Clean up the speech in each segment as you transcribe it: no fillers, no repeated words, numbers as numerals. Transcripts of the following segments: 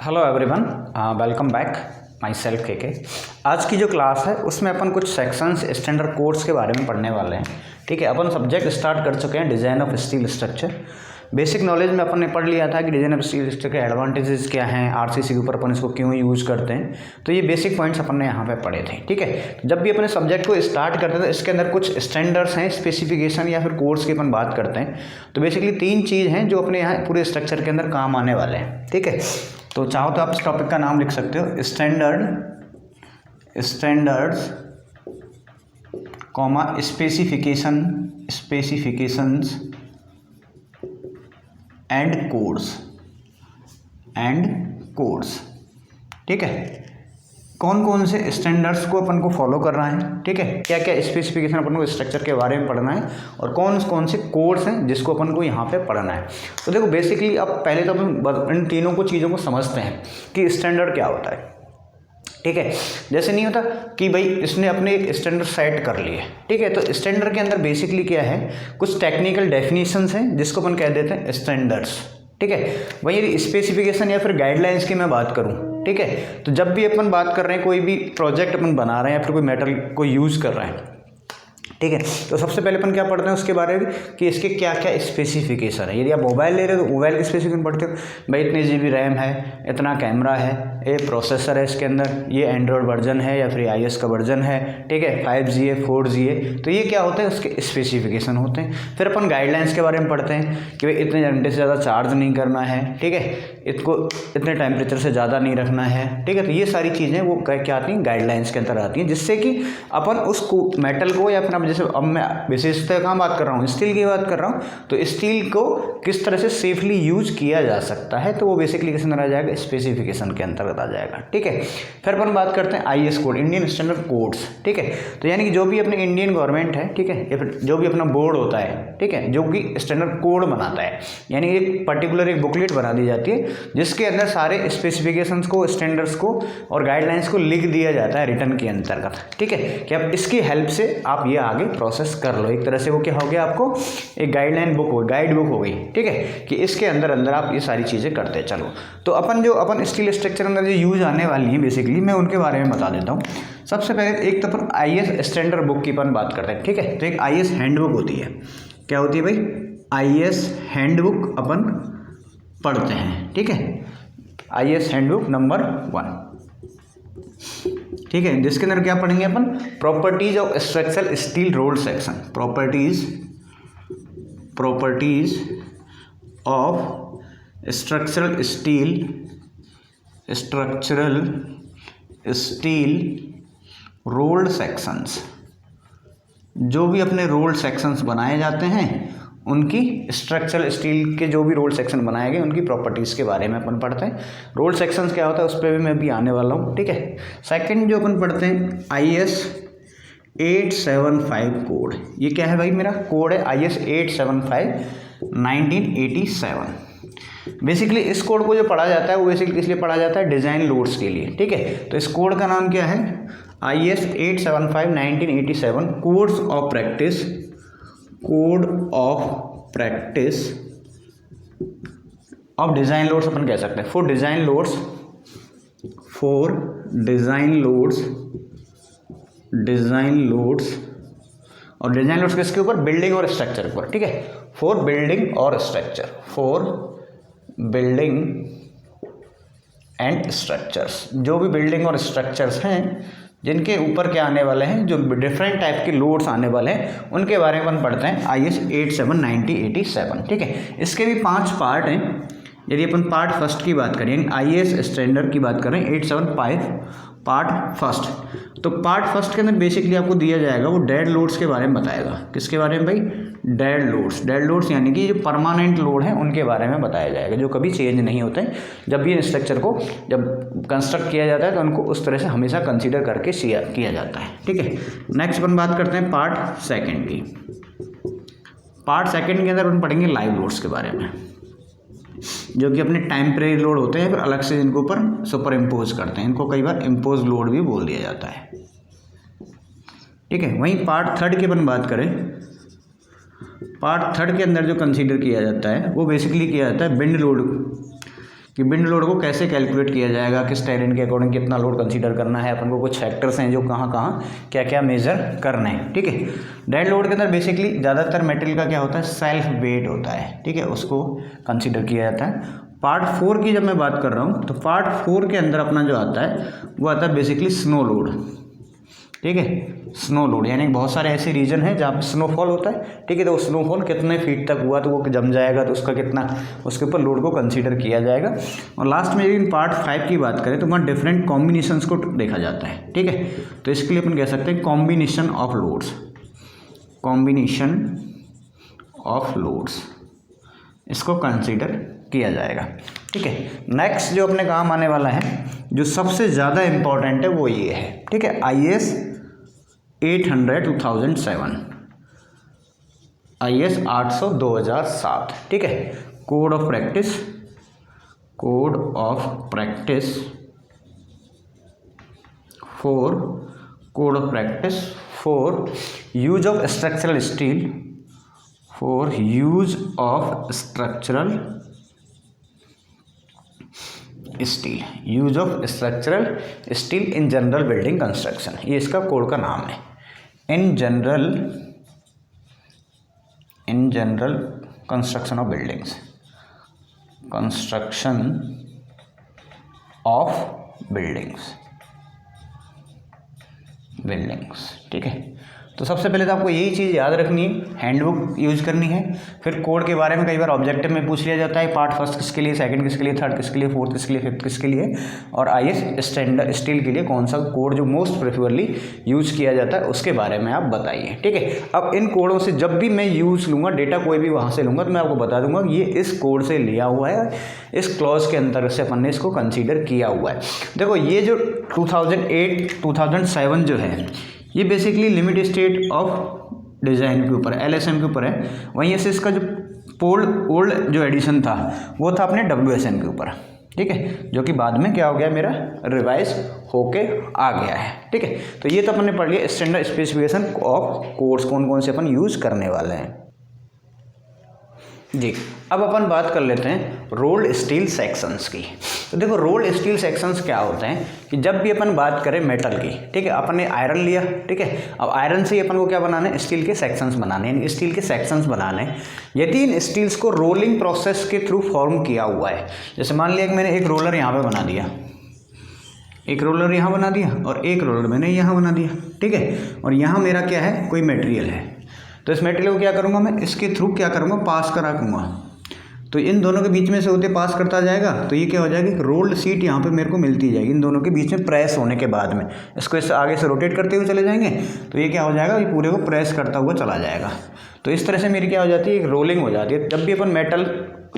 Hello everyone, welcome back. My self के। आज की जो क्लास है उसमें अपन कुछ सेक्शंस स्टैंडर्ड कोड्स के बारे में पढ़ने वाले हैं। ठीक है, अपन सब्जेक्ट स्टार्ट कर चुके हैं design of steel structure. Basic knowledge में अपन ने पढ़ लिया था कि डिज़ाइन ऑफ स्टील स्ट्रक्चर के एडवांटेजेस क्या हैं, आरसीसी के ऊपर अपन इसको क्यों यूज़ करते हैं। तो ये बेसिक पॉइंट्स अपन ने यहाँ पे पढ़े थे। ठीक है, जब भी अपने सब्जेक्ट को स्टार्ट करते हैं तो इसके अंदर कुछ स्टैंडर्ड्स हैं, स्पेसिफिकेशन या फिर कोड्स की अपन बात करते हैं। तो बेसिकली 3 चीज़ हैं जो अपने यहाँ पूरे स्ट्रक्चर के अंदर काम आने वाले हैं। ठीक है, तो चाहो तो आप इस टॉपिक का नाम लिख सकते हो standards comma specifications and codes. ठीक है, कौन कौन से स्टैंडर्ड्स को अपन को फॉलो करना है। ठीक है, क्या क्या स्पेसिफिकेशन अपन को स्ट्रक्चर के बारे में पढ़ना है और कौन कौन से कोड्स हैं जिसको अपन को यहाँ पे पढ़ना है। तो देखो बेसिकली अब पहले तो अपन इन तीनों को चीज़ों को समझते हैं कि स्टैंडर्ड क्या होता है। ठीक है, जैसे नहीं होता कि भाई इसने अपने एक स्टैंडर्ड सेट कर लिए। ठीक है, तो स्टैंडर्ड के अंदर बेसिकली क्या है, कुछ टेक्निकल डेफिनेशंस हैं जिसको अपन कह देते हैं स्टैंडर्ड्स। ठीक है, वही यदि स्पेसिफिकेशन या फिर गाइडलाइंस की मैं बात करूं, ठीक है, तो जब भी अपन बात कर रहे हैं, कोई भी प्रोजेक्ट अपन बना रहे हैं या फिर कोई मेटल को यूज़ कर रहे हैं, ठीक है, तो सबसे पहले अपन क्या पढ़ते हैं उसके बारे में कि इसके क्या क्या स्पेसिफिकेशन है। यदि आप मोबाइल ले रहे हो तो मोबाइल की स्पेसिफिकेशन पढ़ते हो, भाई इतनी GB रैम है, इतना कैमरा है, ये प्रोसेसर है इसके अंदर, ये एंड्रॉयड वर्जन है या फिर iOS का वर्जन है। ठीक है, 5G है, 4G है, तो ये क्या होते हैं उसके स्पेसिफिकेशन होते हैं। फिर अपन गाइडलाइंस के बारे में पढ़ते हैं कि भाई इतने घंटे से ज़्यादा चार्ज नहीं करना है। ठीक है, इसको इतने टेम्परेचर से ज़्यादा नहीं रखना है। ठीक है, तो ये सारी चीज़ें वो क्या आती हैं, गाइडलाइंस के अंदर आती हैं, जिससे कि अपन उस मेटल को या फिर जैसे अब मैं विशेषतः कहाँ बात कर रहा हूँ, स्टील की बात कर रहा हूँ, तो स्टील को किस तरह से सेफली यूज किया जा सकता है, तो वो बेसिकली किस अंदर आ जाएगा, स्पेसिफिकेशन के अंतर्गत आ जाएगा। ठीक है, फिर अपन बात करते हैं IS code, Indian standard codes. ठीक है, तो यानी कि जो भी अपनी इंडियन गवर्नमेंट है, ठीक है, या फिर जो भी अपना बोर्ड होता है, ठीक है, जो कि स्टैंडर्ड कोड बनाता है, यानी एक पर्टिकुलर एक बुकलेट बना दी जाती है जिसके अंदर सारे स्पेसिफिकेशंस को, स्टैंडर्ड्स को और गाइडलाइंस को लिख दिया जाता है रिटर्न के अंतर्गत। ठीक है, कि अब इसकी हेल्प से आप ये आगे प्रोसेस कर लो। एक तरह से वो क्या हो गया, आपको एक गाइडलाइन बुक हो गई, गाइड बुक हो गई। ठीक है, कि इसके अंदर आप ये सारी चीज़ें करते चलो। तो अपन स्टील स्ट्रक्चर अंदर जो यूज आने वाली हैं बेसिकली मैं उनके बारे में बता देता हूँ। सबसे पहले एक तो अपन IS स्टैंडर्ड बुक की अपन बात करते हैं। ठीक है, तो एक IS हैंडबुक होती है। क्या होती है भाई, IS हैंडबुक अपन पढ़ते हैं। ठीक है, IS हैंडबुक नंबर 1। ठीक है, जिसके अंदर क्या पढ़ेंगे अपन, properties of structural steel rolled section, properties of structural steel rolled sections. जो भी अपने रोल्ड सेक्शंस बनाए जाते हैं उनकी स्ट्रक्चरल स्टील के जो भी रोल्ड सेक्शन बनाए गए उनकी प्रॉपर्टीज़ के बारे में अपन पढ़ते हैं। रोल्ड सेक्शंस क्या होता है उस पर भी मैं अभी आने वाला हूँ। ठीक है, सेकंड जो अपन पढ़ते हैं IS 875 कोड। ये क्या है भाई, मेरा कोड है IS 875 1987। बेसिकली इस कोड को जो पढ़ा जाता है वो बेसिकली इसलिए पढ़ा जाता है डिज़ाइन लोड्स के लिए। ठीक है, तो इस कोड का नाम क्या है, IS 875 1987 codes of practice of design loads अपन कह सकते हैं। फॉर डिज़ाइन लोड्स और डिज़ाइन लोड्स किसके ऊपर, बिल्डिंग और स्ट्रक्चर के ऊपर। ठीक है, फॉर बिल्डिंग एंड स्ट्रक्चर्स, जो भी बिल्डिंग और स्ट्रक्चर्स हैं जिनके ऊपर क्या आने वाले हैं, जो डिफरेंट टाइप के लोड्स आने वाले हैं उनके बारे में अपन पढ़ते हैं IS 87 1987। ठीक है, इसके भी 5 पार्ट हैं। यदि अपन पार्ट फर्स्ट की बात करें, IS स्टैंडर्ड की बात करें 875 पार्ट फर्स्ट, तो पार्ट फर्स्ट के अंदर बेसिकली आपको दिया जाएगा वो डेड लोड्स के बारे में बताएगा। किसके बारे में भाई, डेड लोड्स यानी कि जो परमानेंट लोड है उनके बारे में बताया जाएगा, जो कभी चेंज नहीं होते हैं। जब भी स्ट्रक्चर को जब कंस्ट्रक्ट किया जाता है तो उनको उस तरह से हमेशा कंसीडर करके किया जाता है। ठीक है, नेक्स्ट अपन बात करते हैं पार्ट सेकेंड की। पार्ट सेकेंड के अंदर अपन पढ़ेंगे लाइव लोड्स के बारे में, जो कि अपने टेम्परेरी लोड होते हैं फिर अलग से इनको ऊपर सुपर इम्पोज करते हैं। इनको कई बार इम्पोज लोड भी बोल दिया जाता है। ठीक है, वहीं पार्ट थर्ड की अपन बात करें, पार्ट थर्ड के अंदर जो कंसीडर किया जाता है वो बेसिकली किया जाता है विंड लोड कि विंड लोड को कैसे कैलकुलेट किया जाएगा, किस टेरेन के अकॉर्डिंग कितना लोड कंसीडर करना है अपन को, कुछ फैक्टर्स हैं जो कहाँ कहाँ क्या क्या मेजर करने हैं, ठीक है। डेड लोड के अंदर बेसिकली ज़्यादातर मटेरियल का क्या होता है, सेल्फ वेट होता है, ठीक है, उसको कंसीडर किया जाता है। पार्ट 4 की जब मैं बात कर रहा हूँ तो पार्ट 4 के अंदर अपना जो आता है वो आता है बेसिकली स्नो लोड, ठीक है। स्नो लोड यानी बहुत सारे ऐसे रीजन हैं जहाँ पे स्नोफॉल होता है, ठीक है, तो स्नोफॉल कितने फीट तक हुआ तो वो जम जाएगा, तो उसका कितना, उसके ऊपर लोड को कंसीडर किया जाएगा। और लास्ट में यदि पार्ट 5 की बात करें तो वहाँ डिफरेंट कॉम्बिनेशंस को देखा जाता है, ठीक है। तो इसके लिए अपन कह सकते हैं combination of loads, combination of loads इसको कंसीडर किया जाएगा, ठीक है। नेक्स्ट जो अपने काम आने वाला है जो सबसे ज़्यादा इम्पॉर्टेंट है वो ये है, ठीक है, IS 800 2007, IS 800 2007, ठीक है, code of practice, code of practice for, code of practice for use of structural steel, for use of structural steel, use of structural steel in general building construction, ये इसका कोड का नाम है। In general construction of buildings, construction of buildings, ठीक है। तो सबसे पहले तो आपको यही चीज़ याद रखनी है, हैंडबुक यूज करनी है। फिर कोड के बारे में कई बार ऑब्जेक्टिव में पूछ लिया जाता है, पार्ट फर्स्ट किसके लिए, सेकंड किसके लिए, थर्ड किसके लिए, फोर्थ किसके लिए, फिफ्थ किसके लिए, और IS स्टैंडर्ड स्टील के लिए कौन सा कोड जो मोस्ट प्रेफरेबली यूज किया जाता है उसके बारे में आप बताइए, ठीक है। अब इन कोडों से जब भी मैं यूज लूँगा, डेटा कोई भी वहाँ से लूँगा तो मैं आपको बता दूंगा ये इस कोड से लिया हुआ है, इस क्लॉज के अंतर्गत से अपन ने इसको कंसिडर किया हुआ है। देखो ये जो 2008 2007 जो है ये basically limit state of design के ऊपर LSM के ऊपर है। वहीं से इसका जो ओल्ड जो एडिशन था वो था अपने WSM के ऊपर, ठीक है, जो कि बाद में क्या हो गया मेरा रिवाइज होके आ गया है, ठीक है। तो ये तो अपन ने पढ़ लिया स्टैंडर्ड स्पेसिफिकेशन ऑफ कोड्स, कौन कौन से अपन यूज़ करने वाले हैं जी। अब अपन बात कर लेते हैं रोल्ड स्टील सेक्शंस की। तो देखो रोल्ड स्टील सेक्शंस क्या होते हैं कि जब भी अपन बात करें मेटल की, ठीक है, अपन ने आयरन लिया, ठीक है, अब आयरन से ही अपन को क्या बनाना है, स्टील के सेक्शंस बनाने, यानी स्टील के सेक्शंस बनाने। यदि इन स्टील्स को रोलिंग प्रोसेस के थ्रू फॉर्म किया हुआ है, जैसे मान लिया कि मैंने एक रोलर यहाँ पे बना दिया, एक रोलर यहाँ बना दिया और एक रोलर मैंने यहाँ बना दिया, ठीक है, और यहाँ मेरा क्या है, कोई मटेरियल है, तो इस मटेरियल को क्या करूँगा मैं, इसके थ्रू क्या करूँगा, पास करा दूँगा। तो इन दोनों के बीच में से होते पास करता जाएगा, तो ये क्या हो जाएगा, रोल्ड शीट यहाँ पे मेरे को मिलती जाएगी इन दोनों के बीच में प्रेस होने के बाद में। इसको इस आगे से रोटेट करते हुए चले जाएंगे तो ये क्या हो जाएगा, ये पूरे को प्रेस करता हुआ चला जाएगा। तो इस तरह से मेरी क्या हो जाती है, एक रोलिंग हो जाती है। जब भी अपन मेटल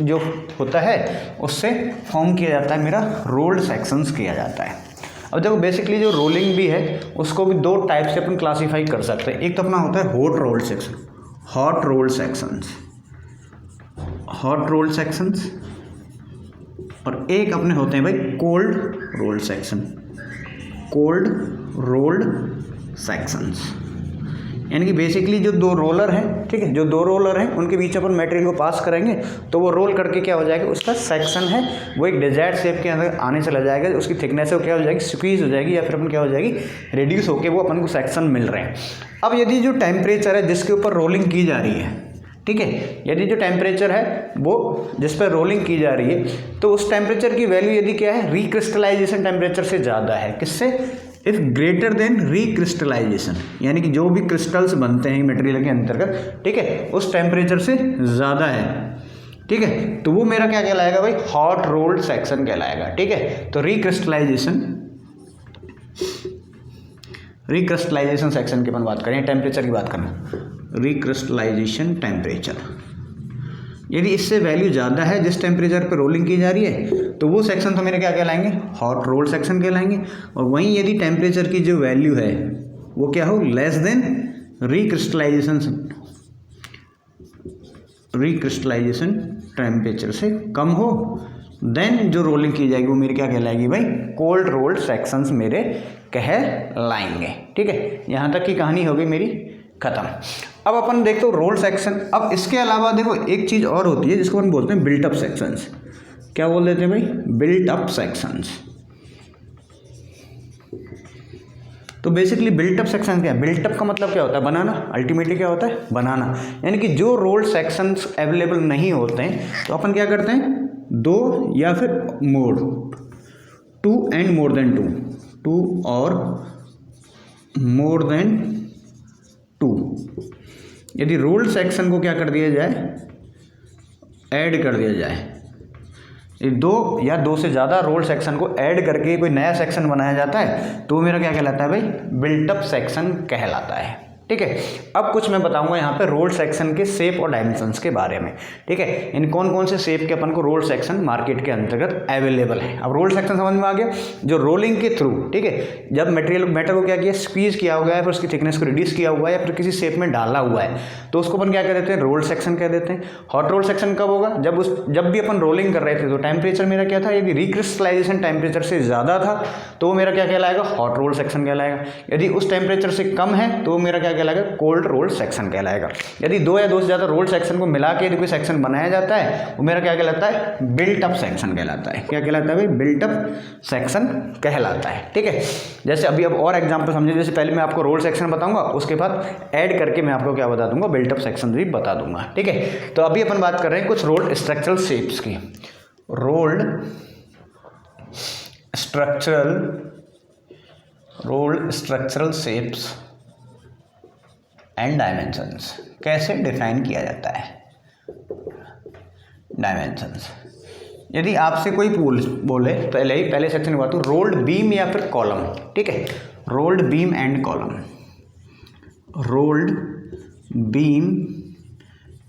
जो होता है उससे फॉर्म किया जाता है, मेरा रोल्ड सेक्शंस किया जाता है। अब देखो बेसिकली जो रोलिंग भी है उसको भी दो टाइप से अपन क्लासीफाई कर सकते हैं। एक तो अपना होता है hot rolled section, hot rolled sections, hot rolled sections, और एक अपने होते हैं भाई cold rolled section, cold rolled sections. यानी कि बेसिकली जो दो रोलर हैं, ठीक है, जो दो रोलर हैं उनके बीच अपन मटेरियल को पास करेंगे तो वो रोल करके क्या हो जाएगा, उसका सेक्शन है वो एक डिजायर्ड शेप के अंदर आने चला जाएगा, उसकी थिकनेस है वो क्या हो जाएगी, स्क्वीज हो जाएगी, या फिर अपन क्या हो जाएगी, रिड्यूस होकर वो अपन को सेक्शन मिल रहे हैं। अब यदि जो टेम्परेचर है जिसके ऊपर रोलिंग की जा रही है, ठीक है, यदि जो टेम्परेचर है वो जिस पर रोलिंग की जा रही है तो उस टेम्परेचर की वैल्यू यदि क्या है, रिक्रिस्टलाइजेशन टेम्परेचर से ज़्यादा है, किससे, इफ़ ग्रेटर देन रिक्रिस्टलाइजेशन, यानी कि जो भी क्रिस्टल्स बनते हैं मटेरियल के अंतर्गत, ठीक है, उस टेम्परेचर से ज़्यादा है, ठीक है, तो वो मेरा क्या कहलाएगा भाई, हॉट रोल्ड सेक्शन कहलाएगा, ठीक है। तो रिक्रिस्टलाइजेशन सेक्शन की अपन बात करें, टेम्परेचर की बात करना, रिक्रिस्टलाइजेशन टेम्परेचर, यदि इससे वैल्यू ज़्यादा है जिस टेम्परेचर पर रोलिंग की जा रही है तो वो सेक्शन तो मेरे क्या कहलाएंगे, हॉट रोल्ड सेक्शन कहलाएंगे। और वहीं यदि टेम्परेचर की जो वैल्यू है वो क्या हो, लेस देन रिक्रिस्टलाइजेशन टेम्परेचर से कम हो, देन जो रोलिंग की जाएगी वो मेरी क्या कहलाएगी भाई, कोल्ड रोल्ड सेक्शंस मेरे कहलाएंगे, ठीक है। यहाँ तक की कहानी हो गई मेरी खत्म। अब अपन देखते हो रोल्ड सेक्शन। अब इसके अलावा देखो एक चीज़ और होती है जिसको अपन बोलते हैं बिल्ट अप सेक्शंस, क्या बोल देते हैं भाई, बिल्ट अप सेक्शंस। तो बेसिकली बिल्ट अप सेक्शन क्या है, बिल्ट अप का मतलब क्या होता है, बनाना, अल्टीमेटली क्या होता है, बनाना। यानी कि जो रोल्ड सेक्शंस अवेलेबल नहीं होते हैं तो अपन क्या करते हैं, दो या फिर more, two and more than two, two और मोर देन टू। यदि रोल्ड सेक्शन को क्या कर दिया जाए, ऐड कर दिया जाए, ये दो या दो से ज़्यादा रोल्ड सेक्शन को ऐड करके कोई नया सेक्शन बनाया जाता है तो मेरा क्या कहलाता है भाई, बिल्ट अप सेक्शन कहलाता है। ठीक है, अब कुछ मैं बताऊंगा यहाँ पे रोल्ड सेक्शन के शेप और डायमेंशंस के बारे में। ठीक है, इन कौन कौन से शेप के अपन को रोल्ड सेक्शन मार्केट के अंतर्गत अवेलेबल है। अब रोल्ड सेक्शन समझ में आ गया, जो रोलिंग के थ्रू, ठीक है, जब मैटर को क्या किया, स्क्वीज किया हुआ है, फिर उसकी थिकनेस को रिड्यूस किया हुआ है या फिर किसी शेप में डाला हुआ है तो उसको अपन क्या कह देते हैं, रोल्ड सेक्शन कह देते हैं। हॉट रोल्ड सेक्शन कब होगा, जब भी अपन रोलिंग कर रहे थे तो टेम्परेचर मेरा क्या था, यदि रिक्रिस्टलाइजेशन टेम्परेचर से ज़्यादा था तो मेरा क्या कहलाएगा, हॉट रोल्ड सेक्शन कहलाएगा। यदि उस टेम्परेचर से कम है तो मेरा क्या कहलाएगा, कोल्ड रोल्ड सेक्शन कहलाएगा। यदि दो या दो से ज़्यादा रोल्ड सेक्शन को मिला के यदि कोई सेक्शन बनाया जाता है वो मेरा क्या कहलाता है, बिल्ट अप सेक्शन कहलाता है। क्या कहलाता है भाई, बिल्ट अप सेक्शन कहलाता है। ठीक है, जैसे अभी अब और एग्जांपल समझिए, जैसे पहले मैं आपको रोल्ड सेक्शन बताऊंगा, उसके बाद ऐड करके मैं आपको क्या बता दूंगा, बिल्ट अप सेक्शन भी बता दूंगा। ठीक है, तो अभी अपन बात कर रहे हैं कुछ रोल्ड स्ट्रक्चरल शेप्स की। Rolled structural shapes and dimensions कैसे डिफाइन किया जाता है। डायमेंशंस, यदि आपसे कोई बोले, पहले सेक्शन में बात हूँ, रोल्ड बीम या फिर कॉलम। ठीक है, rolled beam and column, rolled beam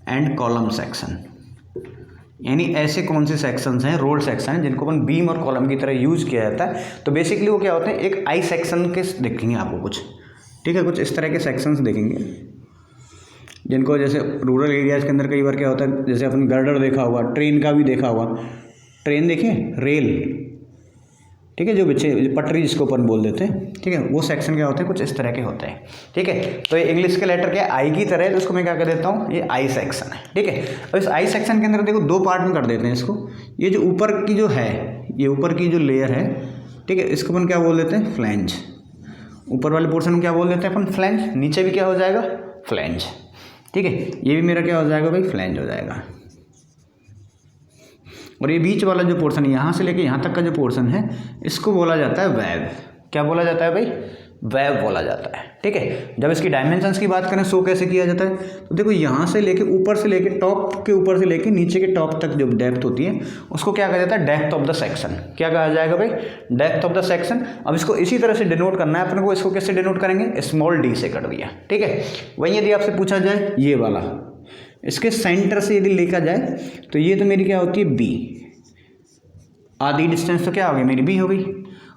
and column section, यानी ऐसे कौन से सेक्शंस हैं, रोल्ड सेक्शन हैं जिनको अपन बीम और कॉलम की तरह यूज किया जाता है। तो बेसिकली वो क्या होते हैं, एक आई सेक्शन के देखेंगे आपको कुछ, ठीक है, कुछ इस तरह के सेक्शंस देखेंगे जिनको, जैसे रूरल एरियाज़ के अंदर कई बार क्या होता है, जैसे अपन गर्डर देखा हुआ, ट्रेन का भी देखा हुआ, ट्रेन देखिए, रेल, ठीक है, जो पटरी जिसको अपन बोल देते हैं। ठीक है, वो सेक्शन क्या होते हैं, कुछ इस तरह के होते हैं। ठीक है, तो ये इंग्लिश के लेटर क्या आई की तरह है, तो उसको मैं क्या कर देता हूँ, ये आई सेक्शन है। ठीक है, और इस आई सेक्शन के अंदर देखो दो पार्ट में कर देते हैं इसको। ये जो ऊपर की जो है, ये ऊपर की जो लेयर है, ठीक है, इसको अपन क्या बोल देते हैं, फ्लैंज। ऊपर वाले पोर्शन में क्या बोल देते हैं अपन, फ्लैंज। नीचे भी क्या हो जाएगा, फ्लैंज। ठीक है, ये भी मेरा क्या हो जाएगा भाई, फ्लैंज हो जाएगा। और ये बीच वाला जो पोर्शन है, यहाँ से लेके यहाँ तक का जो पोर्शन है, इसको बोला जाता है वेब। क्या बोला जाता है भाई, वेब बोला जाता है। ठीक है, जब इसकी डायमेंशंस की बात करें, शो कैसे किया जाता है, तो देखो यहाँ से लेके ऊपर से लेके टॉप के ऊपर से लेके नीचे के टॉप तक जो डेप्थ होती है उसको क्या कहा जाता है, डेप्थ ऑफ द सेक्शन। क्या कहा जाएगा भाई, डेप्थ ऑफ द सेक्शन। अब इसको इसी तरह से डिनोट करना है अपने को। इसको कैसे डिनोट करेंगे, स्मॉल डी से कर दिया। ठीक है, वहीं यदि आपसे पूछा जाए ये वाला, इसके सेंटर से यदि लेकर जाए तो ये तो मेरी क्या होती है, बी। आधी डिस्टेंस तो क्या हो गई, मेरी बी हो गई।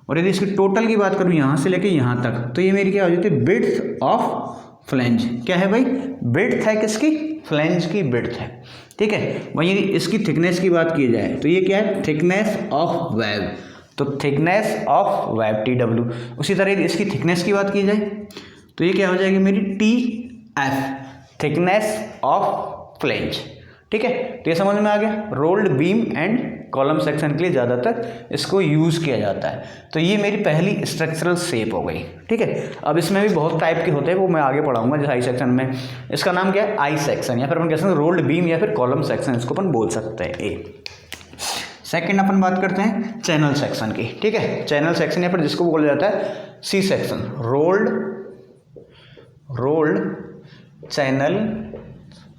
और यदि इसकी टोटल की बात करूँ यहाँ से लेके यहाँ तक, तो ये मेरी क्या हो जाती है, बिड्थ ऑफ फ्लैंज। क्या है भाई, बिड्थ है किसकी, फ्लैंज की बिड्थ है। ठीक है, वहीं यदि इसकी थिकनेस की बात की जाए तो ये क्या है, थिकनेस ऑफ वेब। तो थिकनेस ऑफ वेब TW। उसी तरह यदि इसकी थिकनेस की बात की जाए तो ये क्या हो जाएगी मेरी TF, थिकनेस ऑफ फ्लैंज। ठीक है, तो ये समझ में आ गया। Rolled beam and column section के लिए ज़्यादातर इसको यूज़ किया जाता है। तो ये मेरी पहली स्ट्रक्चरल शेप हो गई। ठीक है, अब इसमें भी बहुत टाइप के होते हैं, वो मैं आगे पढ़ाऊंगा। जैसे आई सेक्शन में इसका नाम क्या है, आई सेक्शन, या फिर अपन कह सकते हैं रोल्ड बीम या फिर कॉलम सेक्शन, इसको अपन बोल सकते हैं। ए सेकेंड अपन बात करते हैं चैनल सेक्शन की। ठीक है, चैनल सेक्शन या फिर जिसको बोला जाता है सी सेक्शन,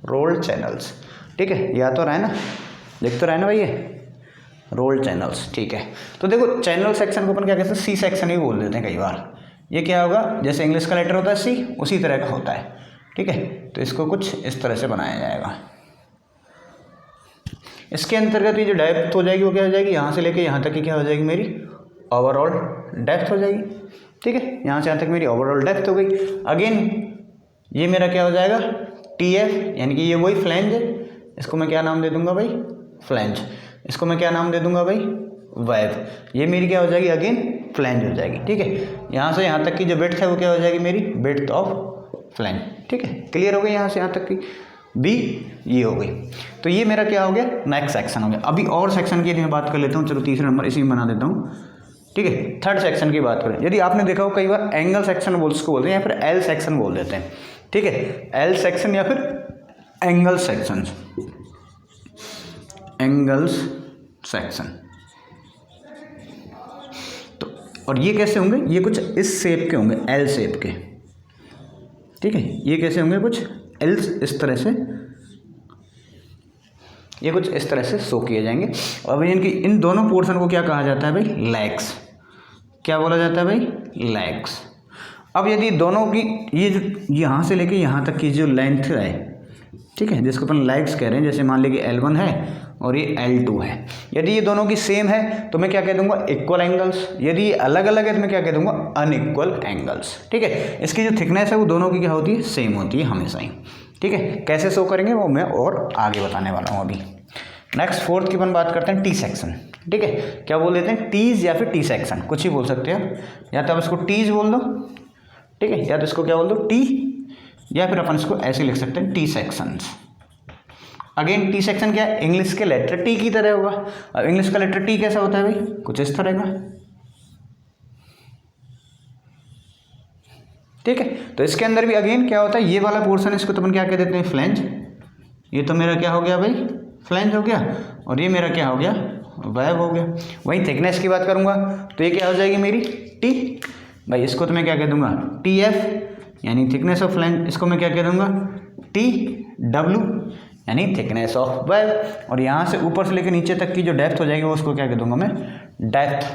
रोल्ड चैनल्स। ठीक है, या तो रहा है ना, देख तो रहा है ना भाई, ये रोल्ड चैनल्स। ठीक है, तो देखो चैनल सेक्शन को अपन क्या कहते हैं, सी सेक्शन भी बोल देते हैं कई बार। ये क्या होगा, जैसे इंग्लिश का लेटर होता है सी, उसी तरह का होता है। ठीक है, तो इसको कुछ इस तरह से बनाया जाएगा। इसके अंतर्गत ये जो डेप्थ हो जाएगी वो क्या हो जाएगी, यहाँ से लेके यहाँ तक की क्या हो जाएगी, मेरी ओवरऑल डेप्थ हो जाएगी। ठीक है, यहाँ से यहाँ तक मेरी ओवरऑल डेप्थ हो गई। अगेन ये मेरा क्या हो जाएगा, TF, यानी कि ये वही फ्लैंज है। इसको मैं क्या नाम दे दूंगा भाई, फ्लैंज। इसको मैं क्या नाम दे दूंगा भाई, वेब। ये मेरी क्या हो जाएगी, अगेन फ्लैंज हो जाएगी। ठीक है, यहाँ से यहाँ तक की जो बिड्थ है वो क्या हो जाएगी, मेरी बिड्थ ऑफ फ्लैंज। ठीक है, क्लियर हो गई यहाँ से यहाँ तक की। बी ये हो गई। तो ये मेरा क्या हो गया, नेक्स्ट सेक्शन हो गया। अभी और सेक्शन की यदि मैं बात कर लेता हूँ, चलो तीसरा नंबर इसी में बना देता हूँ, ठीक है। थर्ड सेक्शन की बात करें, यदि आपने देखा हो कई बार एंगल सेक्शन उसको बोलते हैं या फिर एल सेक्शन बोल देते हैं, ठीक है। एल सेक्शन या फिर एंगल सेक्शन, एंगल्स सेक्शन। तो और ये कैसे होंगे, ये कुछ इस शेप के होंगे, एल शेप के, ठीक है। ये कैसे होंगे, कुछ एल इस तरह से, ये कुछ इस तरह से शो किए जाएंगे। और भाई इनकी इन दोनों पोर्शन को क्या कहा जाता है भाई, लेग्स। क्या बोला जाता है भाई, लेग्स। अब यदि दोनों की ये जो यहाँ से लेके यहाँ तक की जो लेंथ है, ठीक है, जिसको अपन लेग्स कह रहे हैं, जैसे मान लीजिए L1 है और ये L2 है, यदि ये दोनों की सेम है तो मैं क्या कह दूंगा, इक्वल एंगल्स। यदि ये अलग अलग है तो मैं क्या कह दूंगा, अनइक्वल एंगल्स, ठीक है। इसकी जो थिकनेस है वो दोनों की क्या होती है, सेम होती है हमेशा ही, ठीक है। कैसे शो करेंगे वो मैं और आगे बताने वाला हूँ अभी। नेक्स्ट फोर्थ की अपन बात करते हैं टी सेक्शन, ठीक है। क्या बोल देते हैं, टीज या फिर टी सेक्शन, कुछ ही बोल सकते हैं आप, या तो आप इसको टीज बोल दो, ठीक है, या तो इसको क्या बोल दो, टी, या फिर अपन इसको ऐसे लिख सकते हैं, T sections. Again T section क्या है, इंग्लिश के लेटर टी की तरह होगा। अब इंग्लिश का लेटर टी कैसा होता है भाई, कुछ इस तरह का, ठीक है। तो इसके अंदर भी अगेन क्या होता है, ये वाला पोर्शन इसको तो अपन क्या कह देते हैं, फ्लैंज। ये तो मेरा क्या हो गया भाई, फ्लैंज हो गया, और ये मेरा क्या हो गया, वेब हो गया। वहीं थिकनेस की बात करूंगा तो ये क्या हो जाएगी मेरी, टी। भाई इसको तो मैं क्या कह दूंगा, टी एफ यानी थिकनेस ऑफ फ्लैंज। इसको मैं क्या कह दूंगा, टी डब्ल्यू यानी थिकनेस ऑफ वेब। और यहाँ से ऊपर से लेकर नीचे तक की जो डेप्थ हो जाएगी वो उसको क्या कह दूंगा मैं, डेप्थ,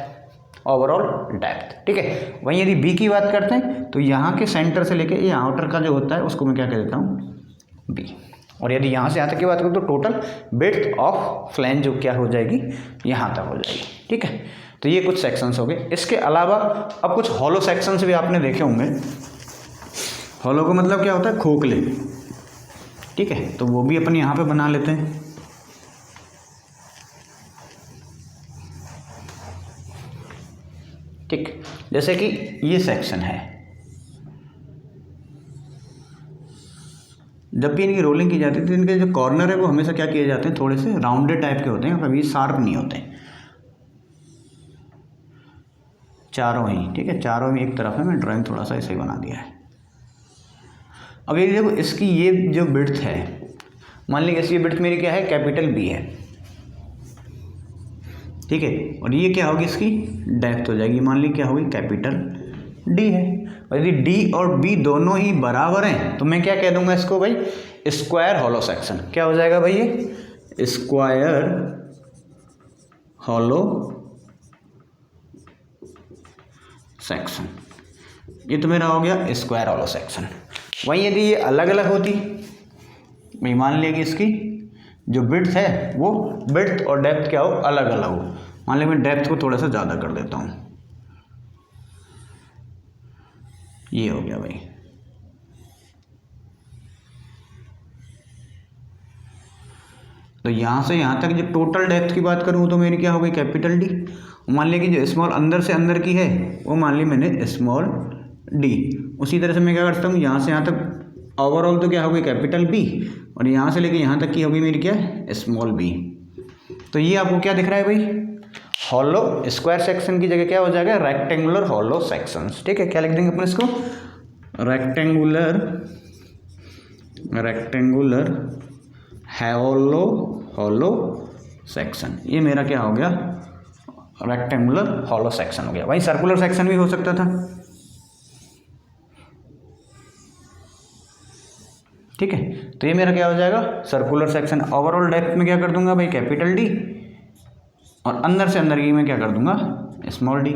ओवरऑल डेप्थ, ठीक है। वहीं यदि बी की बात करते हैं तो यहाँ के सेंटर से लेकर ये आउटर का जो होता है उसको मैं क्या कह देता हूँ, बी। और यदि यहाँ से यहाँ तक की बात करूँ तो टोटल विड्थ ऑफ फ्लैंज जो क्या हो जाएगी, यहाँ तक हो जाएगी, ठीक है। तो ये कुछ सेक्शंस हो गए। इसके अलावा अब कुछ हॉलो सेक्शंस भी आपने देखे होंगे। हॉलो का मतलब क्या होता है, खोखले, ठीक है। तो वो भी अपन यहाँ पे बना लेते हैं, ठीक। जैसे कि ये सेक्शन है, जब भी इनकी रोलिंग की जाती है तो इनके जो कॉर्नर है वो हमेशा क्या किए जाते हैं, थोड़े से राउंडेड टाइप के होते हैं, कभी शार्प नहीं होते, चारों ही, ठीक है। चारों ही एक तरफ है, मैं ड्राइंग थोड़ा सा ऐसे ही बना दिया है। अब ये देखो इसकी ये जो विड्थ है, मान लीजिए इसकी विड्थ मेरी क्या है, कैपिटल बी है, ठीक है। और ये क्या होगी, इसकी डेप्थ हो जाएगी, मान ली क्या होगी, कैपिटल डी है। और यदि डी और बी दोनों ही बराबर हैं तो मैं क्या कह दूंगा इसको भाई, स्क्वायर हॉलो सेक्शन। क्या हो जाएगा भाई, ये स्क्वायर हॉलो सेक्शन। ये तो मेरा हो गया स्क्वायर हॉलो सेक्शन। वहीं यदि ये अलग अलग होती, भाई मान लिया कि इसकी जो विड्थ है वो विड्थ और डेप्थ क्या हो, अलग अलग हो। मान लिया मैं डेप्थ को थोड़ा सा ज़्यादा कर देता हूँ, ये हो गया भाई। तो यहाँ से यहाँ तक जो टोटल डेप्थ की बात करूँ तो मेरी क्या हो गई, कैपिटल डी। मान लिया कि जो स्मॉल अंदर से अंदर की है वो मान ली मैंने स्मॉल डी। उसी तरह से मैं क्या करता हूँ, यहाँ से यहाँ तक ओवरऑल तो क्या हो गई, कैपिटल बी, और यहाँ से लेकर यहाँ तक की होगी मेरी क्या, स्मॉल बी। तो ये आपको क्या दिख रहा है भाई, हॉलो स्क्वायर सेक्शन की जगह क्या हो जाएगा, रेक्टेंगुलर हॉलो सेक्शंस, ठीक है। क्या लिख देंगे अपन इसको, रेक्टेंगुलर हॉलो सेक्शन। ये मेरा क्या हो गया, रेक्टेंगुलर हॉलो सेक्शन हो गया। वहीं सर्कुलर सेक्शन भी हो सकता था, ठीक है। तो ये मेरा क्या हो जाएगा, सर्कुलर सेक्शन। ओवरऑल डेप्थ में क्या कर दूंगा भाई, कैपिटल डी, और अंदर से अंदर की मैं क्या कर दूंगा, स्मॉल डी।